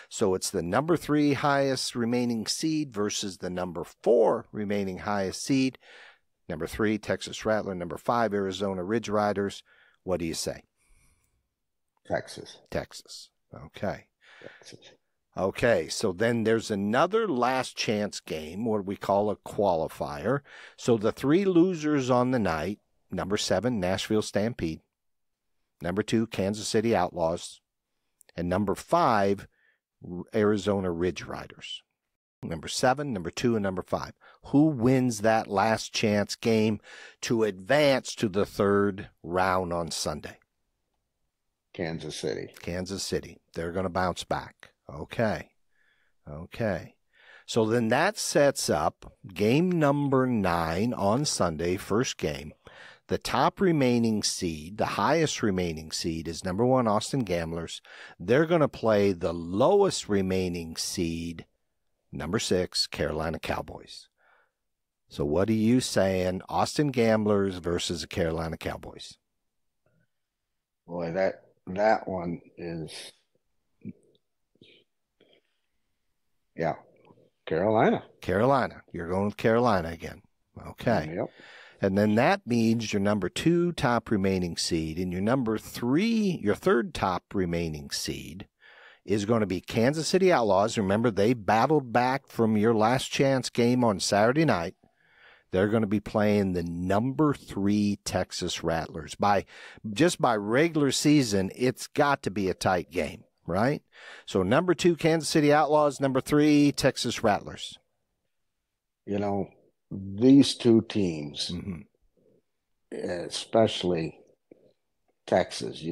S1: So it's the number 3 highest remaining seed versus the number 4 remaining highest seed. Number 3, Texas Rattler. Number 5, Arizona Ridge Riders. What do you say?
S2: Texas.
S1: Okay.
S2: Texas.
S1: Okay, so then there's another last chance game, what we call a qualifier. So the 3 losers on the night, number 7, Nashville Stampede. Number 2, Kansas City Outlaws. And number 5, Arizona Ridge Riders. Number 7, number 2, and number 5. Who wins that last chance game to advance to the 3rd round on Sunday?
S2: Kansas City.
S1: They're going to bounce back. Okay. So then that sets up game number 9 on Sunday, first game. The top remaining seed, the highest remaining seed, is number 1, Austin Gamblers. They're going to play the lowest remaining seed, number 6, Carolina Cowboys. So what are you saying, Austin Gamblers versus the Carolina Cowboys?
S2: Boy, that one is, Carolina.
S1: You're going with Carolina again. Okay.
S2: Yep.
S1: And then that means your number 2 top remaining seed and your number 3, your 3rd top remaining seed is going to be Kansas City Outlaws. Remember, they battled back from your last chance game on Saturday night. They're going to be playing the number 3 Texas Rattlers. Just by regular season, it's got to be a tight game, right? So number 2, Kansas City Outlaws. Number 3, Texas Rattlers.
S2: These 2 teams, especially Texas,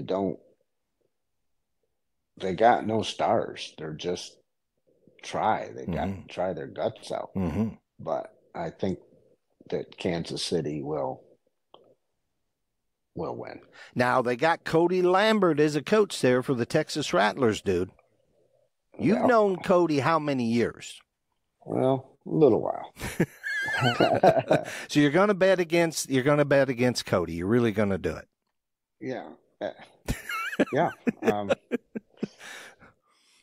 S2: they got no stars. They're just they got to try their guts out. But I think that Kansas City will win. Now,
S1: they got Cody Lambert as a coach there for the Texas Rattlers, dude. You've known Cody how many years?
S2: Well, little while.
S1: So you're going to bet against Cody. You're really going to do it.
S2: Yeah. Yeah.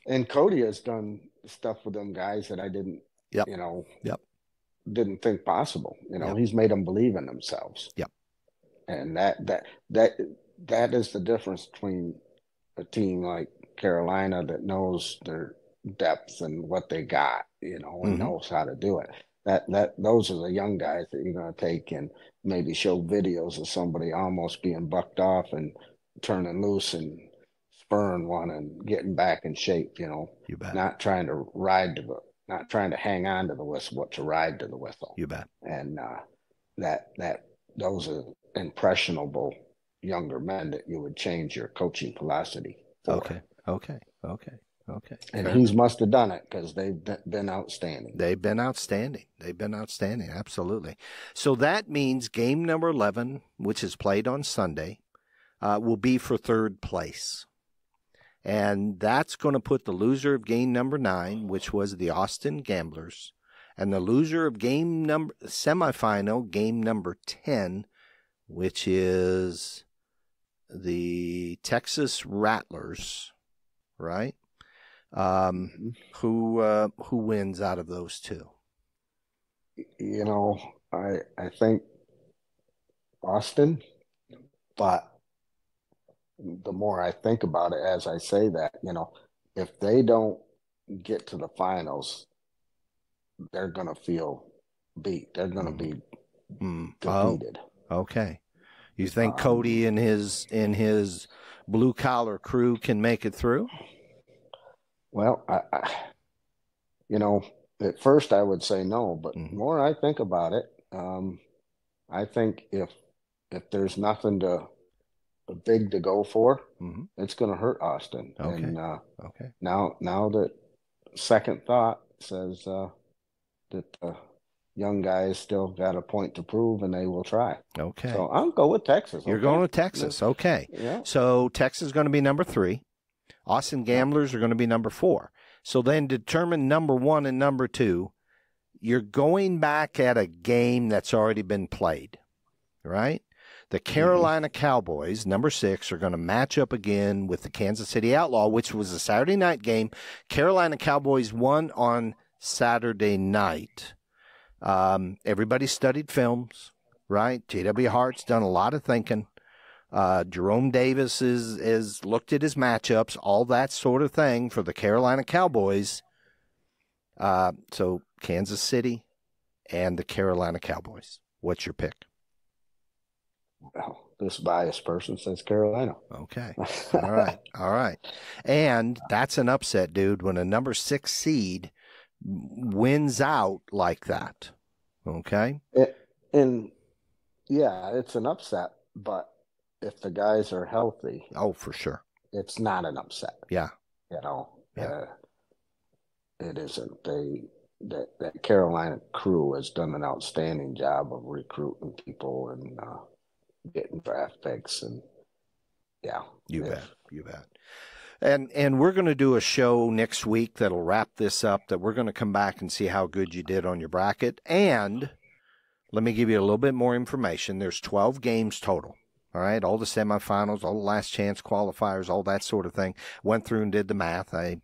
S2: And Cody has done stuff with them guys that I didn't,
S1: Yep.
S2: Didn't think possible.
S1: Yep.
S2: He's made them believe in themselves.
S1: Yep.
S2: And that is the difference between a team like Carolina that knows their depth and what they got, and knows how to do it. Those are the young guys that you're going to take and maybe show videos of somebody almost being bucked off and turning loose and spurring one and getting back in shape,
S1: You bet.
S2: Not trying to hang on to the whistle, but to ride to the whistle.
S1: You bet.
S2: And those are impressionable younger men that you would change your coaching philosophy for.
S1: Okay.
S2: And he must have done it because they've been outstanding.
S1: They've been outstanding. Absolutely. So that means game number 11, which is played on Sunday, will be for third place. And that's going to put the loser of game number 9, which was the Austin Gamblers, and the loser of semifinal, game number 10, which is the Texas Rattlers, right? Who wins out of those two?
S2: I think Austin, but the more I think about it as I say that, if they don't get to the finals, they're going to feel beat. They're going to be defeated.
S1: Oh, okay. You think Cody and his blue collar crew can make it through?
S2: Well, at first I would say no, but the more I think about it, I think if there's nothing big to go for, it's going to hurt Austin.
S1: Okay.
S2: And now that second thought says that young guys still got a point to prove, and they will try.
S1: Okay.
S2: So I'll go with Texas.
S1: You're going with Texas. Okay.
S2: Yeah.
S1: So Texas is going to be number 3. Austin Gamblers are going to be number 4. So then determine number 1 and number 2. You're going back at a game that's already been played, right? The Carolina Cowboys, number 6, are going to match up again with the Kansas City Outlaw, which was a Saturday night game. Carolina Cowboys won on Saturday night. Everybody studied films, right? J.W. Hart's done a lot of thinking. Jerome Davis is looked at his matchups, all that sort of thing for the Carolina Cowboys. So Kansas City and the Carolina Cowboys. What's your pick?
S2: Well, this biased person says Carolina.
S1: Okay. All right. And that's an upset, dude, when a number 6 seed wins out like that. Okay?
S2: And yeah, it's an upset, but if the guys are healthy,
S1: oh, for sure,
S2: it's not an upset.
S1: Yeah.
S2: It isn't. That Carolina crew has done an outstanding job of recruiting people and getting draft picks, and you bet. And we're going to do a show next week that'll wrap this up, that we're going to come back and see how good you did on your bracket. And let me give you a little bit more information. There's 12 games total. All right, all the semifinals, all the last chance qualifiers, all that sort of thing. Went through and did the math. I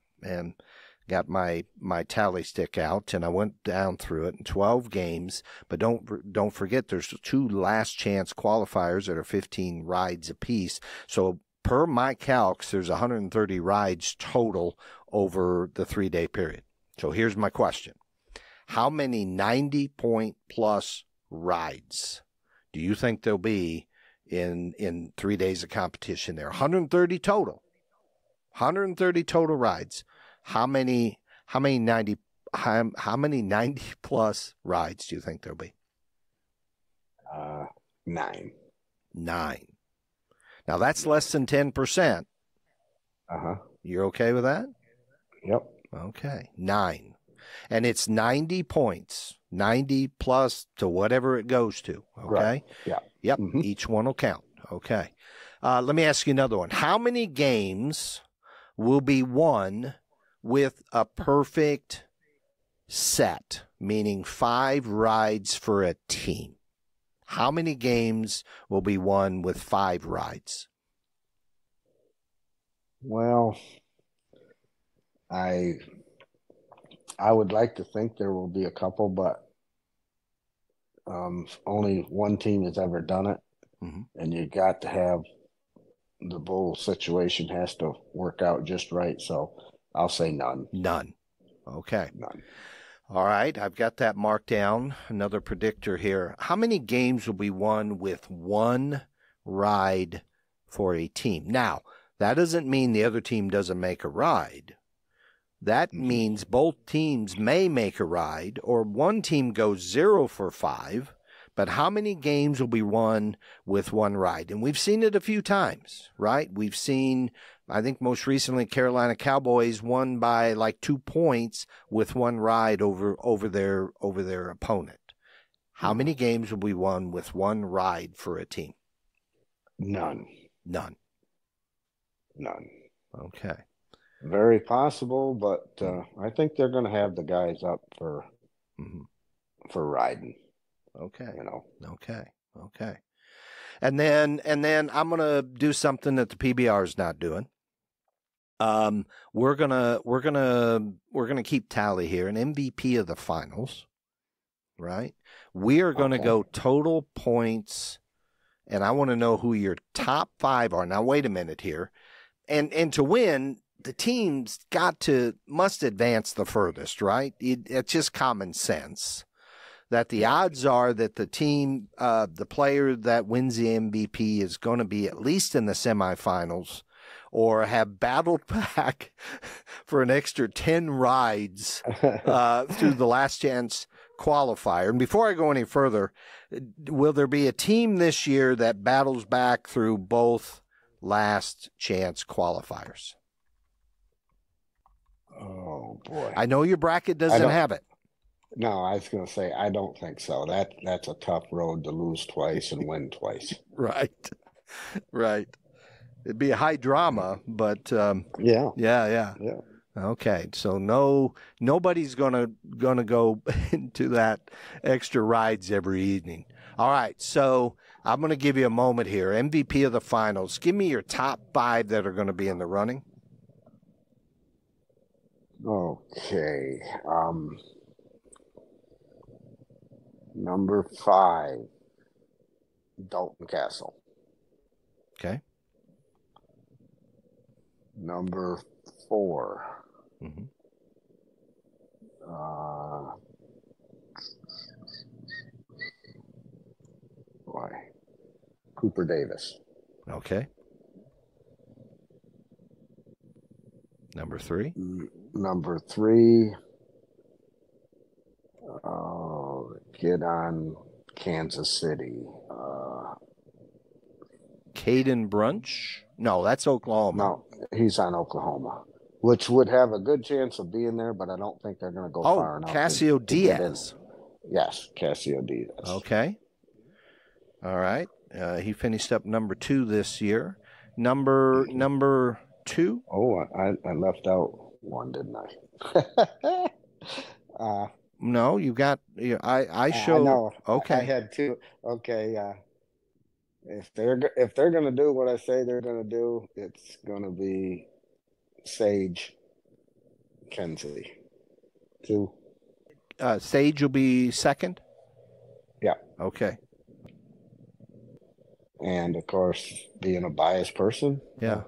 S2: got my tally stick out, and I went down through it in 12 games. But don't forget, there's 2 last chance qualifiers that are 15 rides apiece. So per my calcs, there's 130 rides total over the 3-day period. So here's my question: how many 90-point plus rides do you think there'll be in 3 days of competition there? 130 total. 130 total rides. How many 90 plus rides do you think there'll be? 9.
S1: 9. Now that's less than 10%. You're okay with that?
S2: Yep.
S1: Okay. 9. And it's 90 points. 90 plus to whatever it goes to. Okay.
S2: Right. Yeah.
S1: Yep. Each one will count. Okay. Let me ask you another one. How many games will be won with a perfect set, meaning 5 rides for a team. How many games will be won with 5 rides?
S2: Well, I would like to think there will be a couple, but only one team has ever done it, and you got to have the bowl situation has to work out just right. So I'll say none.
S1: None. Okay.
S2: None.
S1: All right. I've got that marked down. Another predictor here. How many games will be won with 1 ride for a team? Now, that doesn't mean the other team doesn't make a ride. That means both teams may make a ride, or one team goes 0 for 5. But how many games will be won with 1 ride? And we've seen it a few times, right? We've seen, I think most recently, Carolina Cowboys won by like 2 points with 1 ride over their opponent. How many games will be won with 1 ride for a team?
S2: None.
S1: None.
S2: None.
S1: Okay.
S2: Very possible, but I think they're going to have the guys up for riding.
S1: Okay.
S2: You know.
S1: Okay. And then I'm going to do something that the PBR is not doing. We're gonna keep tally here, an MVP of the finals, right? We are going to go total points, and I want to know who your top 5 are. Now, wait a minute here, and to win, the teams must advance the furthest, right? It's just common sense that the odds are that the team, the player that wins the MVP is going to be at least in the semifinals or have battled back for an extra 10 rides through the last chance qualifier. And before I go any further, will there be a team this year that battles back through both last chance qualifiers?
S2: Oh, boy.
S1: I know your bracket doesn't have it.
S2: No, I was going to say, I don't think so. That's a tough road to lose twice and win twice.
S1: Right. It'd be a high drama, but yeah. Okay, so nobody's gonna go into that extra rides every evening. All right, so I'm gonna give you a moment here. MVP of the finals. Give me your top 5 that are going to be in the running.
S2: Okay. Number 5, Dalton Castle.
S1: Okay.
S2: Number 4. Cooper Davis.
S1: Okay. Number 3.
S2: Number 3. Kid on Kansas City.
S1: Caden Brunch? No, that's Oklahoma.
S2: No, he's on Oklahoma, which would have a good chance of being there, but I don't think they're going to go far enough.
S1: Cassio Diaz.
S2: Yes, Cassio Diaz.
S1: Okay. All right. He finished up number 2 this year. Number 2?
S2: Oh, I left out one, didn't I?
S1: No, you got. I showed.
S2: No,
S1: okay.
S2: I had 2. Okay. If they're going to do what I say they're going to do, it's going to be Sage Kenzie. 2.
S1: Sage will be second?
S2: Yeah.
S1: Okay.
S2: And, of course, being a biased person.
S1: Yeah.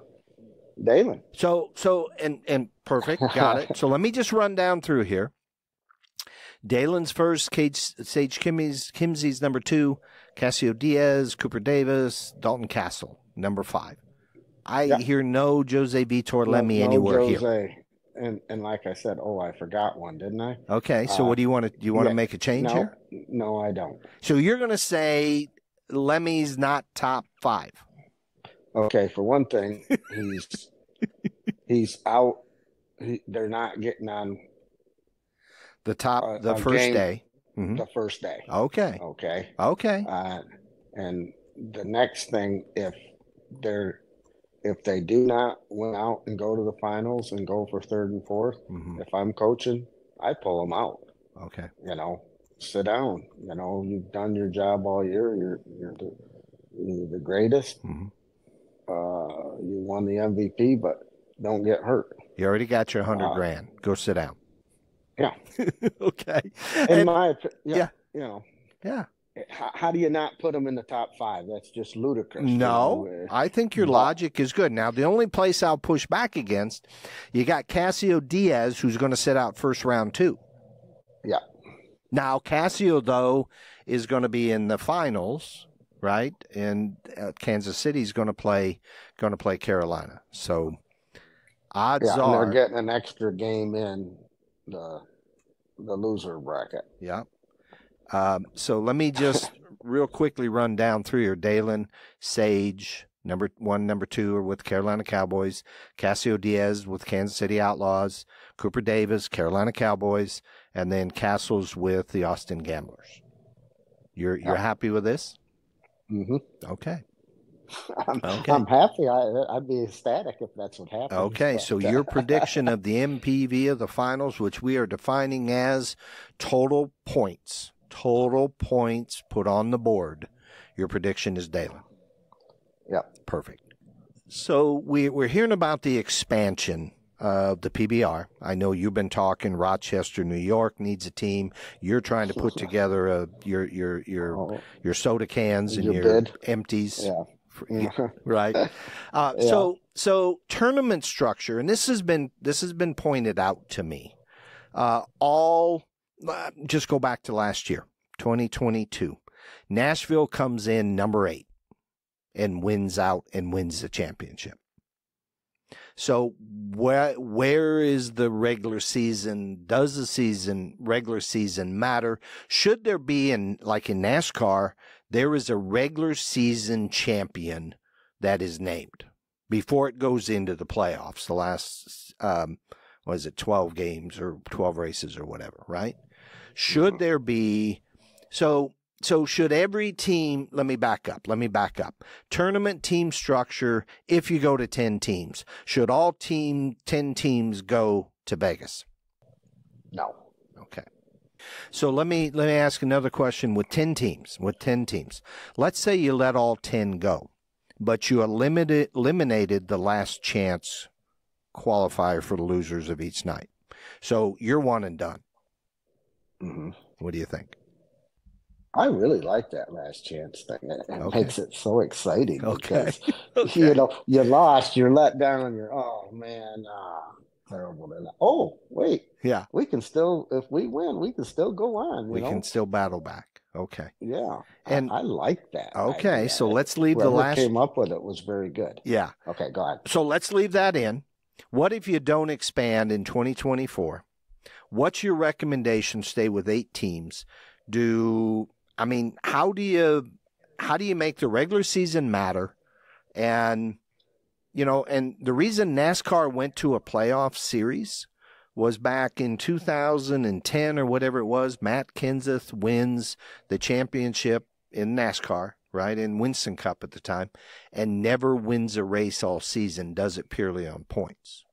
S2: Dalen.
S1: So and perfect. Got it. So let me just run down through here. Dalen's first, Sage Kimsey's number 2, Cassio Diaz, Cooper Davis, Dalton Castle, number 5. I hear no Jose Vitor Lemmy anywhere here.
S2: And like I said, I forgot one, didn't I?
S1: Okay, so what do you want to do? You want to make a change here?
S2: No, I don't.
S1: So you're going to say Lemmy's not top 5.
S2: Okay, for one thing, he's out. They're not getting on
S1: the top the first
S2: game,
S1: day.
S2: The first day.
S1: Okay.
S2: And the next thing, if they do not win out and go to the finals and go for 3rd and 4th, if I'm coaching, I pull them out.
S1: Okay.
S2: You know, sit down. You know, you've done your job all year. You're the greatest.
S1: Mm-hmm.
S2: You won the MVP, but don't get hurt.
S1: You already got your 100 grand. Go sit down.
S2: Yeah.
S1: Okay.
S2: In
S1: And,
S2: my opinion,
S1: yeah.
S2: you know,
S1: Yeah.
S2: how do you not put them in the top 5? That's just ludicrous.
S1: No,
S2: you know?
S1: I think your logic is good. Now, the only place I'll push back against, you got Casio Diaz, who's going to sit out first round too.
S2: Yeah.
S1: Now, Casio, though, is going to be in the finals, right? And Kansas City's going to play Carolina. So odds
S2: and
S1: are
S2: they're getting an extra game in the loser bracket.
S1: Yeah. So let me just real quickly run down through here. Dalen, Sage, number 1, number 2 are with Carolina Cowboys. Casio Diaz with Kansas City Outlaws. Cooper Davis, Carolina Cowboys. And then Castles with the Austin Gamblers. You're happy with this?
S2: Mm-hmm.
S1: Okay.
S2: I'm happy. I'd be ecstatic if that's what happens.
S1: Okay, so your prediction of the MPV of the finals, which we are defining as total points put on the board. Your prediction is Dalen.
S2: Yeah.
S1: Perfect. So we're hearing about the expansion of the PBR. I know you've been talking Rochester, New York needs a team. You're trying to put together your soda cans and your
S2: bid.
S1: empties.
S2: Yeah.
S1: Right. So tournament structure, and this has been pointed out to me. Just go back to last year, 2022. Nashville comes in number 8 and wins the championship. So where is the regular season? Does the regular season matter? Should there be, like in NASCAR, there is a regular season champion that is named before it goes into the playoffs, the last, 12 games or 12 races or whatever, right? Should there be, so should every team, let me back up. Tournament team structure, if you go to 10 teams, should all 10 teams go to Vegas?
S2: No.
S1: Okay. So let me ask another question with 10 teams. Let's say you let all 10 go, but you eliminated the last chance qualifier for the losers of each night. So you're one and done.
S2: Mm-hmm.
S1: What do you think?
S2: I really like that last chance thing. It makes it so exciting because,
S1: Okay.
S2: You lost, you're let down, oh, man, terrible. Oh, wait.
S1: Yeah.
S2: We can still, if we win, we can still go on.
S1: We can still battle back. Okay.
S2: Yeah.
S1: And
S2: I like that.
S1: Okay.
S2: idea.
S1: So let's leave
S2: Whoever
S1: the last.
S2: came up with it was very good.
S1: Yeah.
S2: Okay. Go ahead.
S1: So let's leave that in. What if you don't expand in 2024? What's your recommendation? Stay with 8 teams. How do you make the regular season matter? And, and the reason NASCAR went to a playoff series was back in 2010 or whatever it was. Matt Kenseth wins the championship in NASCAR, right, in Winston Cup at the time, and never wins a race all season, does it purely on points.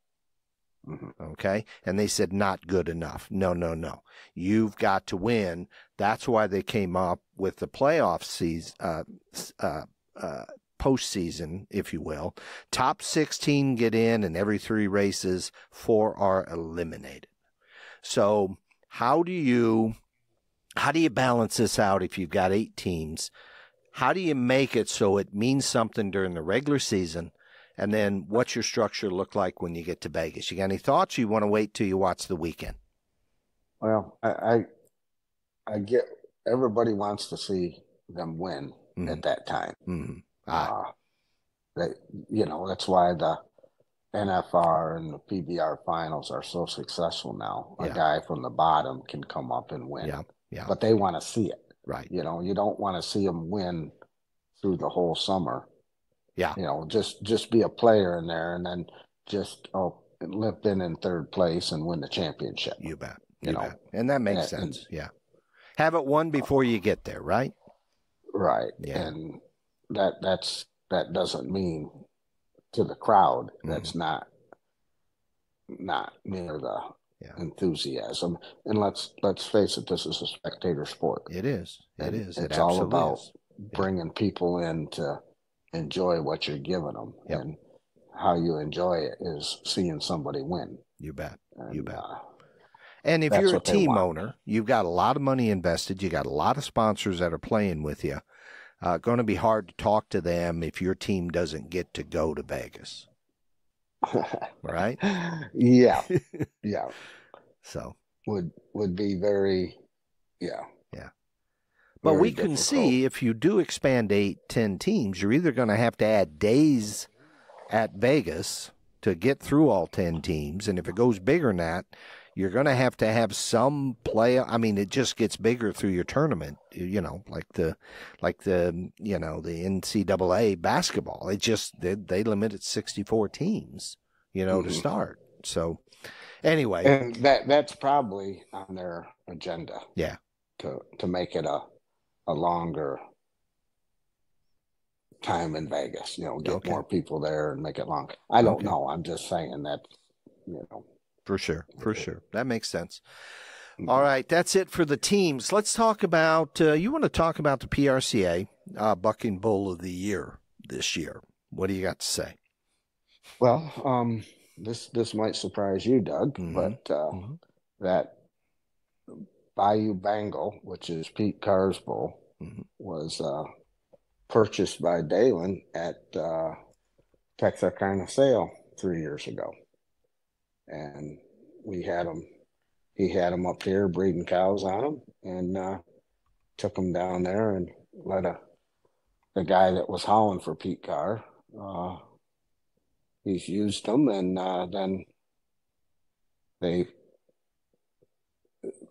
S2: Mm-hmm.
S1: Okay. And they said, not good enough. No. You've got to win. That's why they came up with the playoff season, postseason, if you will. Top 16 get in, and every 3 races, 4 are eliminated. So how do you balance this out if you've got 8 teams? How do you make it so it means something during the regular season? And then what's your structure look like when you get to Vegas? You got any thoughts, or you want to wait till you watch the weekend?
S2: Well, I get everybody wants to see them win at that time.
S1: Mm-hmm.
S2: That's why the NFR and the PBR finals are so successful now. A guy from the bottom can come up and win.
S1: Yeah.
S2: But they want to see it.
S1: Right.
S2: You don't want to see them win through the whole summer.
S1: Yeah.
S2: Just be a player in there and then just limp in third place and win the championship.
S1: You bet. You bet. And that makes sense. Yeah. Have it won before you get there, right?
S2: Right.
S1: Yeah.
S2: And that doesn't mean to the crowd that's not near enthusiasm. And let's face it, this is a spectator sport.
S1: It is. It is. It
S2: It's all
S1: absolutely
S2: about
S1: is.
S2: bringing people in to enjoy what you're giving them.
S1: Yep.
S2: And how you enjoy it is seeing somebody win.
S1: You bet.
S2: And,
S1: you bet. And if you're a team owner, you've got a lot of money invested. You got a lot of sponsors that are playing with you. Going to be hard to talk to them if your team doesn't get to go to Vegas. Right?
S2: Yeah. Yeah.
S1: So
S2: would be very, yeah.
S1: But we can see if you do expand 8-10 teams, you're either going to have to add days at Vegas to get through all 10 teams. And if it goes bigger than that, you're going to have some play. I mean, it just gets bigger through your tournament, like the NCAA basketball. It just, they limit it 64 teams, to start. So anyway.
S2: And that's probably on their agenda.
S1: Yeah.
S2: To make it a longer time in Vegas, get more people there and make it long. I don't know. I'm just saying that,
S1: For sure. That makes sense. All right. That's it for the teams. Let's talk about, you want to talk about the PRCA Bucking Bull of the Year this year. What do you got to say?
S2: Well, this might surprise you, Doug, but that Bayou Bengal, which is Pete Carr's bull, was purchased by Dalen at Texarkana sale 3 years ago. And he had him up here breeding cows on him, and took him down there and let the guy that was hauling for Pete Carr, he's used them, and then they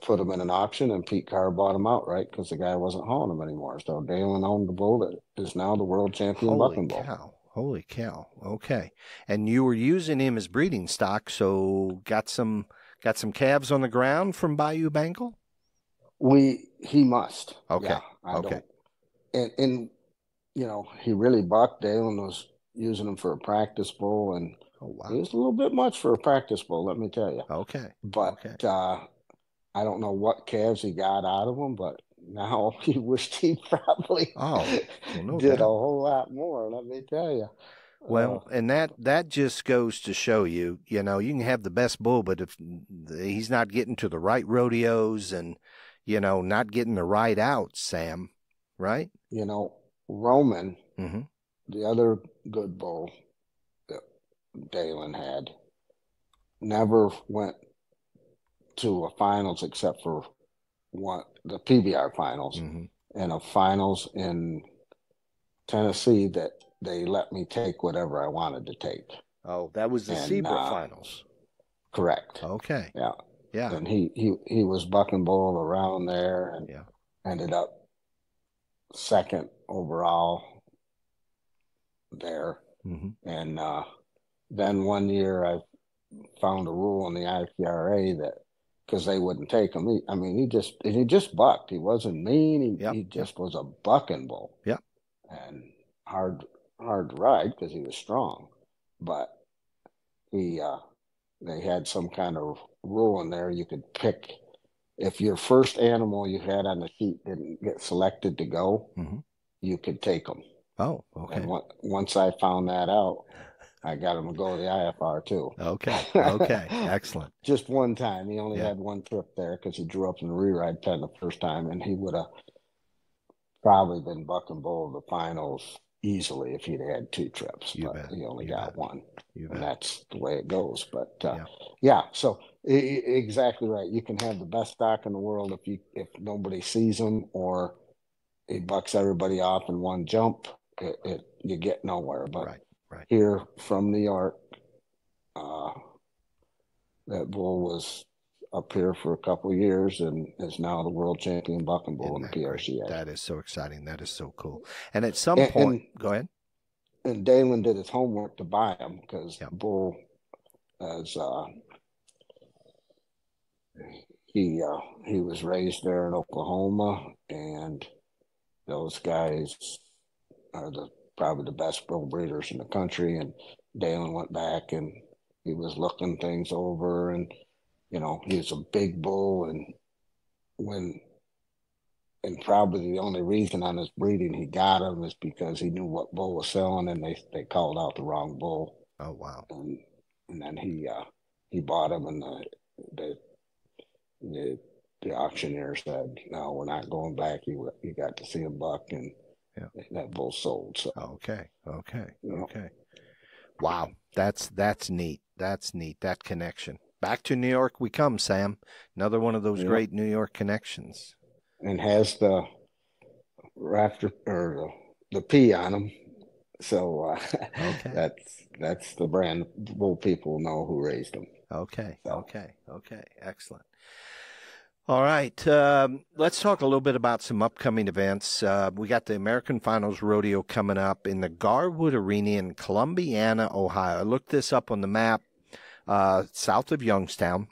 S2: put him in an auction, and Pete Carr bought him outright because the guy wasn't hauling him anymore. So Dalen owned the bull that is now the world champion bucking bull.
S1: Holy cow. Okay. And you were using him as breeding stock, so got some calves on the ground from Bayou Bengal?
S2: He must.
S1: Okay.
S2: Yeah, I don't. And he really bucked. Dalen was using him for a practice bull, and it was a little bit much for a practice bull, let me tell you.
S1: Okay.
S2: But I don't know what calves he got out of him, but now he wished he probably did a whole lot more, let me tell you.
S1: Well, and that just goes to show you, you can have the best bull, but if he's not getting to the right rodeos and, not getting the right outs, Sam, right?
S2: Roman, the other good bull that Dalen had, never went to a finals except for the PBR finals, and a finals in Tennessee that they let me take whatever I wanted to take.
S1: Oh, that was the Zebra finals.
S2: Correct.
S1: Okay.
S2: Yeah. And he was bucking bull around there, and ended up second overall there. And then one year I found a rule in the IPRA that, because they wouldn't take him. He just bucked. He wasn't mean. He just was a bucking bull.
S1: Yeah.
S2: And hard to ride because he was strong. But they had some kind of rule in there. You could pick, if your first animal you had on the sheet didn't get selected to go, you could take them.
S1: Oh, okay.
S2: And once I found that out, I got him to go to the IFR too.
S1: Okay. Excellent.
S2: Just one time. He only had one trip there because he drew up in the re-ride pen the first time, and he would have probably been bucking bull of the finals easily if he'd had two trips. But he only got one. And that's the way it goes. But so exactly right. You can have the best stock in the world if nobody sees him, or he bucks everybody off in one jump. You get nowhere. But
S1: right.
S2: Here from New York, that bull was up here for a couple of years and is now the world champion bucking bull in the PRCA.
S1: That is so exciting. That is so cool. And at some point, go ahead.
S2: And Dalen did his homework to buy him because the bull, as he was raised there in Oklahoma, and those guys are probably the best bull breeders in the country. And Dalen went back and he was looking things over, and he's a big bull, and probably the only reason on his breeding he got him is because he knew what bull was selling, and they called out the wrong bull.
S1: Oh, wow.
S2: And then he bought him, and the auctioneer said, "No, we're not going back. You got to see him buck," and that bull sold. So
S1: okay. Wow, that's neat. That's neat. That connection. Back to New York we come, Sam. Another one of those great New York connections.
S2: And has the rafter or the P on him. So that's the brand bull people know who raised them.
S1: Okay. Excellent. All right. Let's talk a little bit about some upcoming events. We got the American Finals Rodeo coming up in the Garwood Arena in Columbiana, Ohio. I looked this up on the map, south of Youngstown,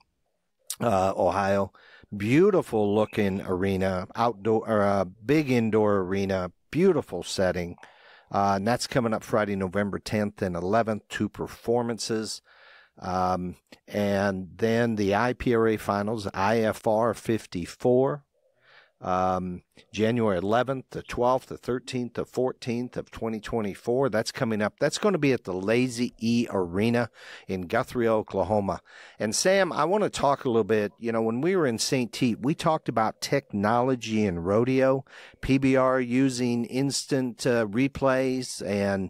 S1: Ohio. Beautiful looking arena, outdoor, big indoor arena, beautiful setting. And that's coming up Friday, November 10th and 11th, 2 performances. And then the IPRA Finals, IFR 54, January 11th, the 12th, the 13th, the 14th of 2024. That's coming up. That's going to be at the Lazy E Arena in Guthrie, Oklahoma. And Sam, I want to talk a little bit. When we were in St. Tite, we talked about technology in rodeo, PBR using instant replays and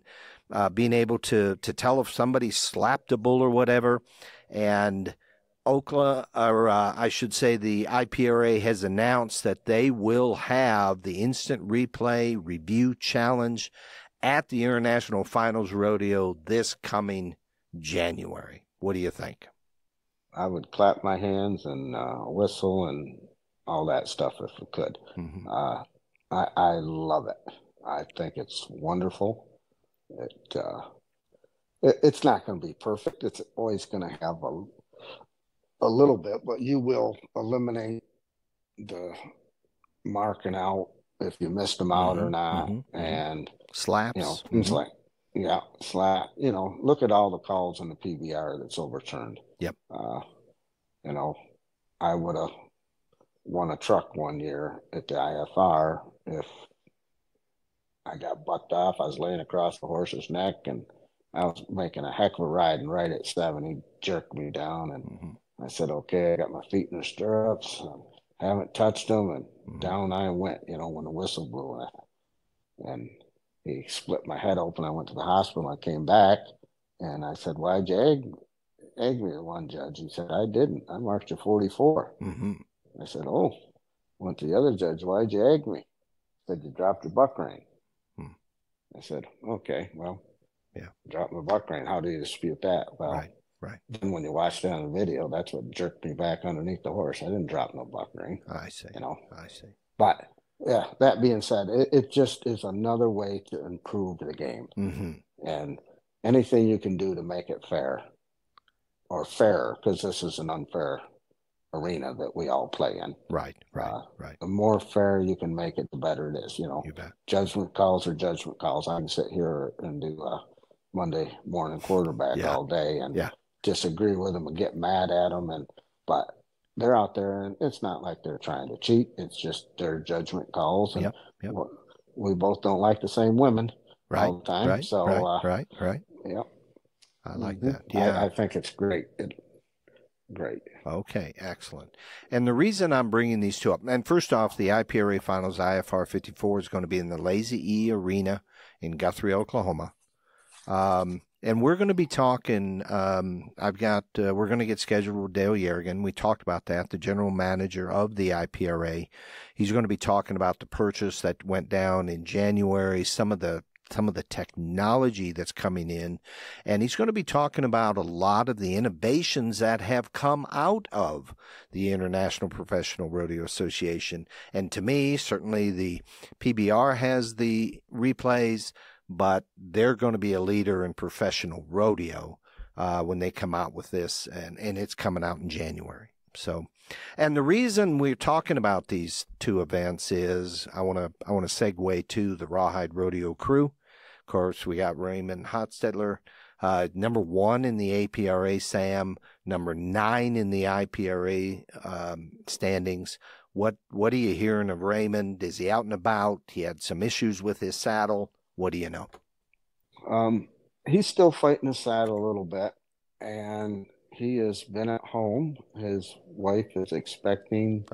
S1: being able to tell if somebody slapped a bull or whatever. And I should say the IPRA has announced that they will have the instant replay review challenge at the International Finals Rodeo this coming January. What do you think?
S2: I would clap my hands and whistle and all that stuff if we could.
S1: Mm-hmm.
S2: I love it. I think it's wonderful. It's not going to be perfect. It's always going to have a little bit, but you will eliminate the marking out if you missed them out or not, and
S1: slaps.
S2: Things like slap. Look at all the calls in the PBR that's overturned.
S1: Yep.
S2: I would have won a truck one year at the IFR if I got bucked off. I was laying across the horse's neck, and I was making a heck of a ride, and right at 7, he jerked me down, and I said, okay, I got my feet in the stirrups, haven't touched them, and down I went, when the whistle blew. And he split my head open. I went to the hospital. I came back, and I said, why'd you egg me, the one judge? He said, I didn't. I marked you 44. I said, oh. Went to the other judge, why'd you egg me? He said, you dropped your buck rein. I said, okay, well, drop my buck rein. How do you dispute that? Well,
S1: right.
S2: Then when you watch that on the video, that's what jerked me back underneath the horse. I didn't drop no buck rein.
S1: I see. I see.
S2: But that being said, it just is another way to improve the game. And anything you can do to make it fair or fairer, because this is an unfair arena that we all play in. Right. The more fair you can make it, the better it is. You bet. Judgment calls are judgment calls. I can sit here and do a Monday morning quarterback all day and disagree with them and get mad at them, but they're out there, and it's not like they're trying to cheat. It's just their judgment calls, and we both don't like the same women all the time.
S1: Right.
S2: Yep.
S1: I like that. Yeah,
S2: I think it's great. Great.
S1: Okay, excellent. And the reason I'm bringing these two up, and first off, the IPRA Finals IFR 54 is going to be in the Lazy E Arena in Guthrie, Oklahoma. And we're going to be talking, we're going to get scheduled with Dale Yergin. We talked about that, the general manager of the IPRA. He's going to be talking about the purchase that went down in January, some of the technology that's coming in, and he's going to be talking about a lot of the innovations that have come out of the International Professional Rodeo Association. And to me, certainly the PBR has the replays, but they're going to be a leader in professional rodeo when they come out with this, and it's coming out in January. So, and the reason we're talking about these two events is I want to segue to the Rawhide Rodeo crew. Of course, we got Raymond Hotstetler Number 1 in the APRA, Sam. Number 9 in the IPRA standings. What are you hearing of Raymond? Is he out and about? He had some issues with his saddle. What do you know?
S2: He's still fighting his saddle a little bit, and he has been at home. His wife is expecting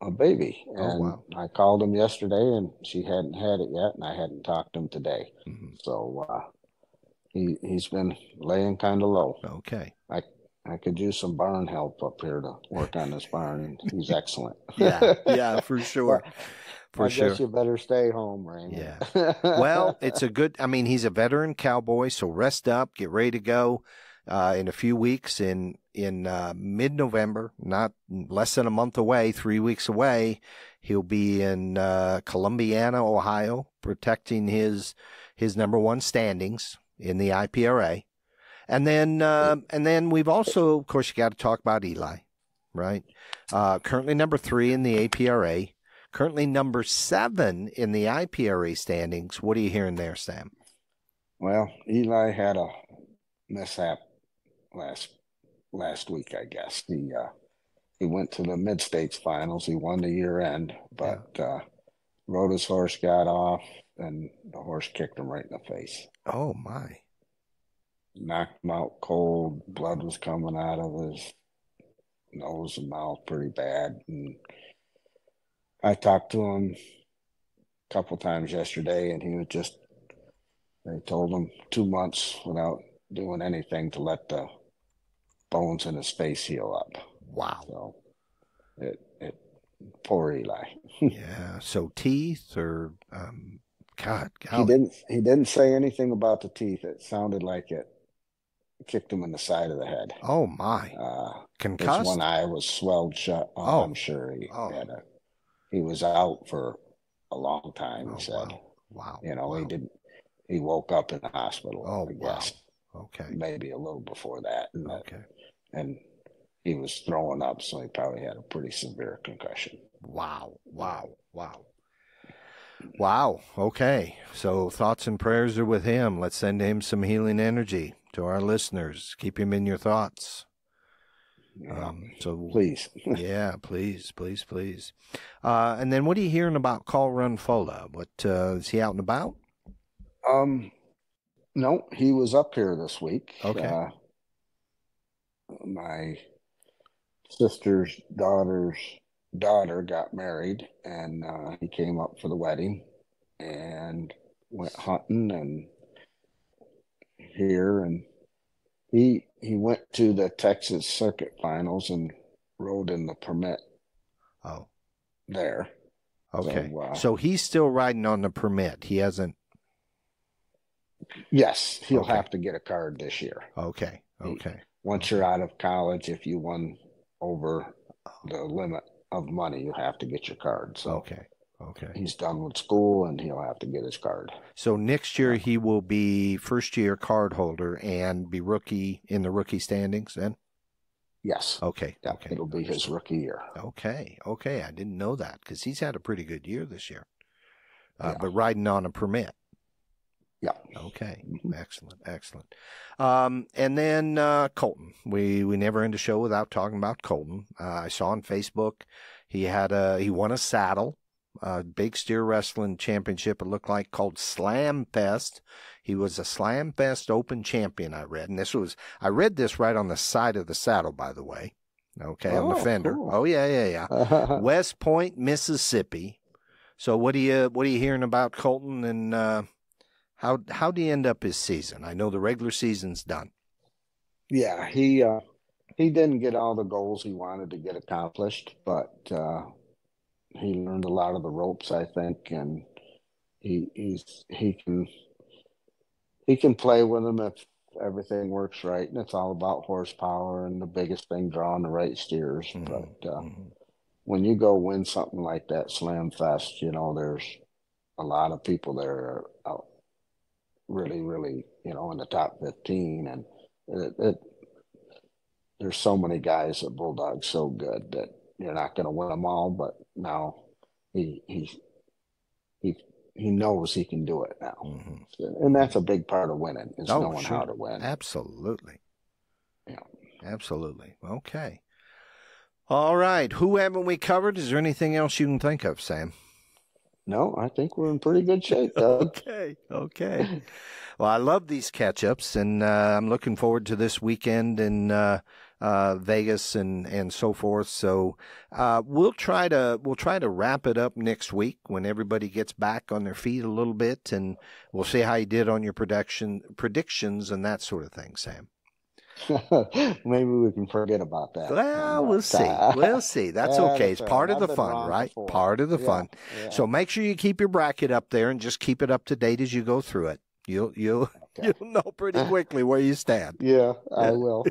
S2: a baby, and I called him yesterday, and she hadn't had it yet, and I hadn't talked to him today. So he's been laying kind of low.
S1: Okay.
S2: I could use some barn help up here to work on this barn, and he's excellent.
S1: Yeah, for sure.
S2: I guess you better stay home, Raymond.
S1: Yeah. Well, it's a good, I mean, he's a veteran cowboy, so rest up, get ready to go in a few weeks in mid-November, not less than a month away, 3 weeks away. He'll be in Columbiana, Ohio, protecting his number 1 standings in the IPRA. And then we've also, of course, you got to talk about Eli, right? Currently number 3 in the APRA, currently number 7 in the IPRA standings. What are you hearing there, Sam?
S2: Well, Eli had a mishap last week, I guess. He went to the mid-states finals. He won the year end, but rode his horse, got off, and the horse kicked him right in the face.
S1: Oh, my.
S2: Knocked him out cold. Blood was coming out of his nose and mouth pretty bad. And I talked to him a couple times yesterday, and he was they told him 2 months without doing anything to let the bones in his face heal up.
S1: Wow.
S2: So poor Eli.
S1: Yeah. So teeth or God.
S2: He didn't say anything about the teeth. It sounded like it kicked him in the side of the head.
S1: Oh my! Concussed.
S2: His one eye was swelled shut. I'm sure he was out for a long time. He said,
S1: "Wow."
S2: He woke up in the hospital. I guess.
S1: Okay.
S2: Maybe a little before that. And he was throwing up, so he probably had a pretty severe concussion.
S1: Wow. Okay. So thoughts and prayers are with him. Let's send him some healing energy. To our listeners, keep him in your thoughts. So
S2: please.
S1: Yeah, please. And then what are you hearing about Call Run Fola? What is he out and about?
S2: No, he was up here this week.
S1: Okay.
S2: My sister's daughter's daughter got married, and he came up for the wedding and went hunting and here, and he went to the Texas Circuit Finals and rode in the permit. There.
S1: Okay. So he's still riding on the permit. He hasn't.
S2: Yes, he'll have to get a card this year.
S1: Okay.
S2: Once you're out of college, if you won over the limit of money, you have to get your card. So
S1: okay.
S2: He's done with school, and he'll have to get his card.
S1: So next year he will be first-year card holder and be rookie in the rookie standings then?
S2: Yes.
S1: Okay.
S2: It'll be his rookie year.
S1: Okay. I didn't know that because he's had a pretty good year this year. But riding on a permit.
S2: Yeah.
S1: Okay. Excellent. And then Colton. We never end a show without talking about Colton. I saw on Facebook he won a saddle. Big steer wrestling championship, it looked like, called Slam Fest. He was a Slam Fest Open champion, I read. And I read this right on the side of the saddle, by the way. Okay, on the fender.
S2: Cool.
S1: Oh, yeah. West Point, Mississippi. So what are you hearing about Colton, and how do you end up his season? I know the regular season's done.
S2: Yeah, he didn't get all the goals he wanted to get accomplished, but he learned a lot of the ropes, I think, and he can play with them if everything works right. And it's all about horsepower, and the biggest thing, drawing the right steers. But when you go win something like that Slam Fest, there's a lot of people that are out really, really, in the top 15, and there's so many guys at Bulldog's so good that you're not going to win them all. But now he he knows he can do it now. And that's a big part of winning, is knowing how to win.
S1: Absolutely.
S2: Yeah.
S1: Absolutely. Okay. All right. Who haven't we covered? Is there anything else you can think of, Sam?
S2: No, I think we're in pretty good shape, Doug.
S1: Okay. Well, I love these catch-ups, and I'm looking forward to this weekend in Vegas and so forth. So we'll try to wrap it up next week when everybody gets back on their feet a little bit, and we'll see how you did on your predictions and that sort of thing, Sam.
S2: Maybe we can forget about that.
S1: Well, we'll see. We'll see. That's okay. It's part of the fun, right? Part of the fun. So make sure you keep your bracket up there and just keep it up to date as you go through it. You'll know pretty quickly where you stand.
S2: Yeah, I will.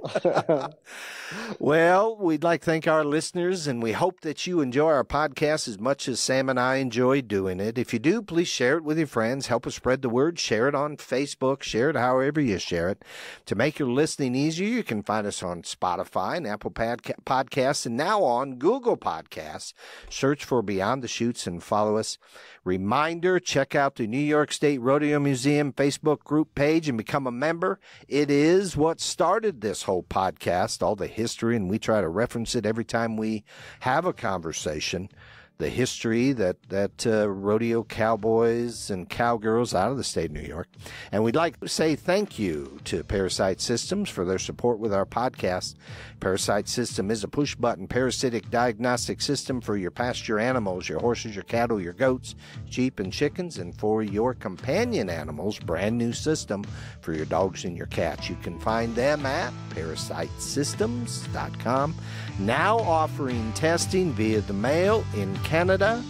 S1: Well, we'd like to thank our listeners, and we hope that you enjoy our podcast as much as Sam and I enjoy doing it. If you do, please share it with your friends. Help us spread the word. Share it on Facebook. Share it however you share it. To make your listening easier, you can find us on Spotify and Apple Podcasts, and now on Google Podcasts. Search for Beyond the Chutes and follow us. Reminder, check out the New York State Rodeo Museum Facebook group page and become a member. It is what started this whole podcast, all the history, and we try to reference it every time we have a conversation. The history that rodeo cowboys and cowgirls out of the state of New York. And we'd like to say thank you to ParaSight Systems for their support with our podcast. ParaSight System is a push-button parasitic diagnostic system for your pasture animals, your horses, your cattle, your goats, sheep, and chickens, and for your companion animals, brand new system for your dogs and your cats. You can find them at ParasightSystems.com. Now offering testing via the mail in Canada.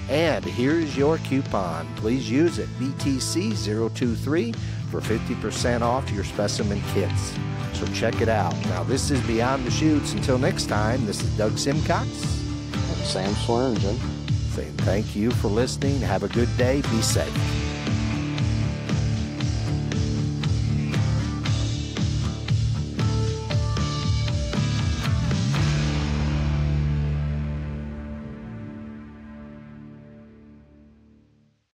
S1: And here's your coupon. Please use it, BTC023, for 50% off your specimen kits. So check it out. Now, this is Beyond the Chutes. Until next time, this is Doug Simcox.
S2: And Sam Swearingen.
S1: Saying thank you for listening. Have a good day. Be safe.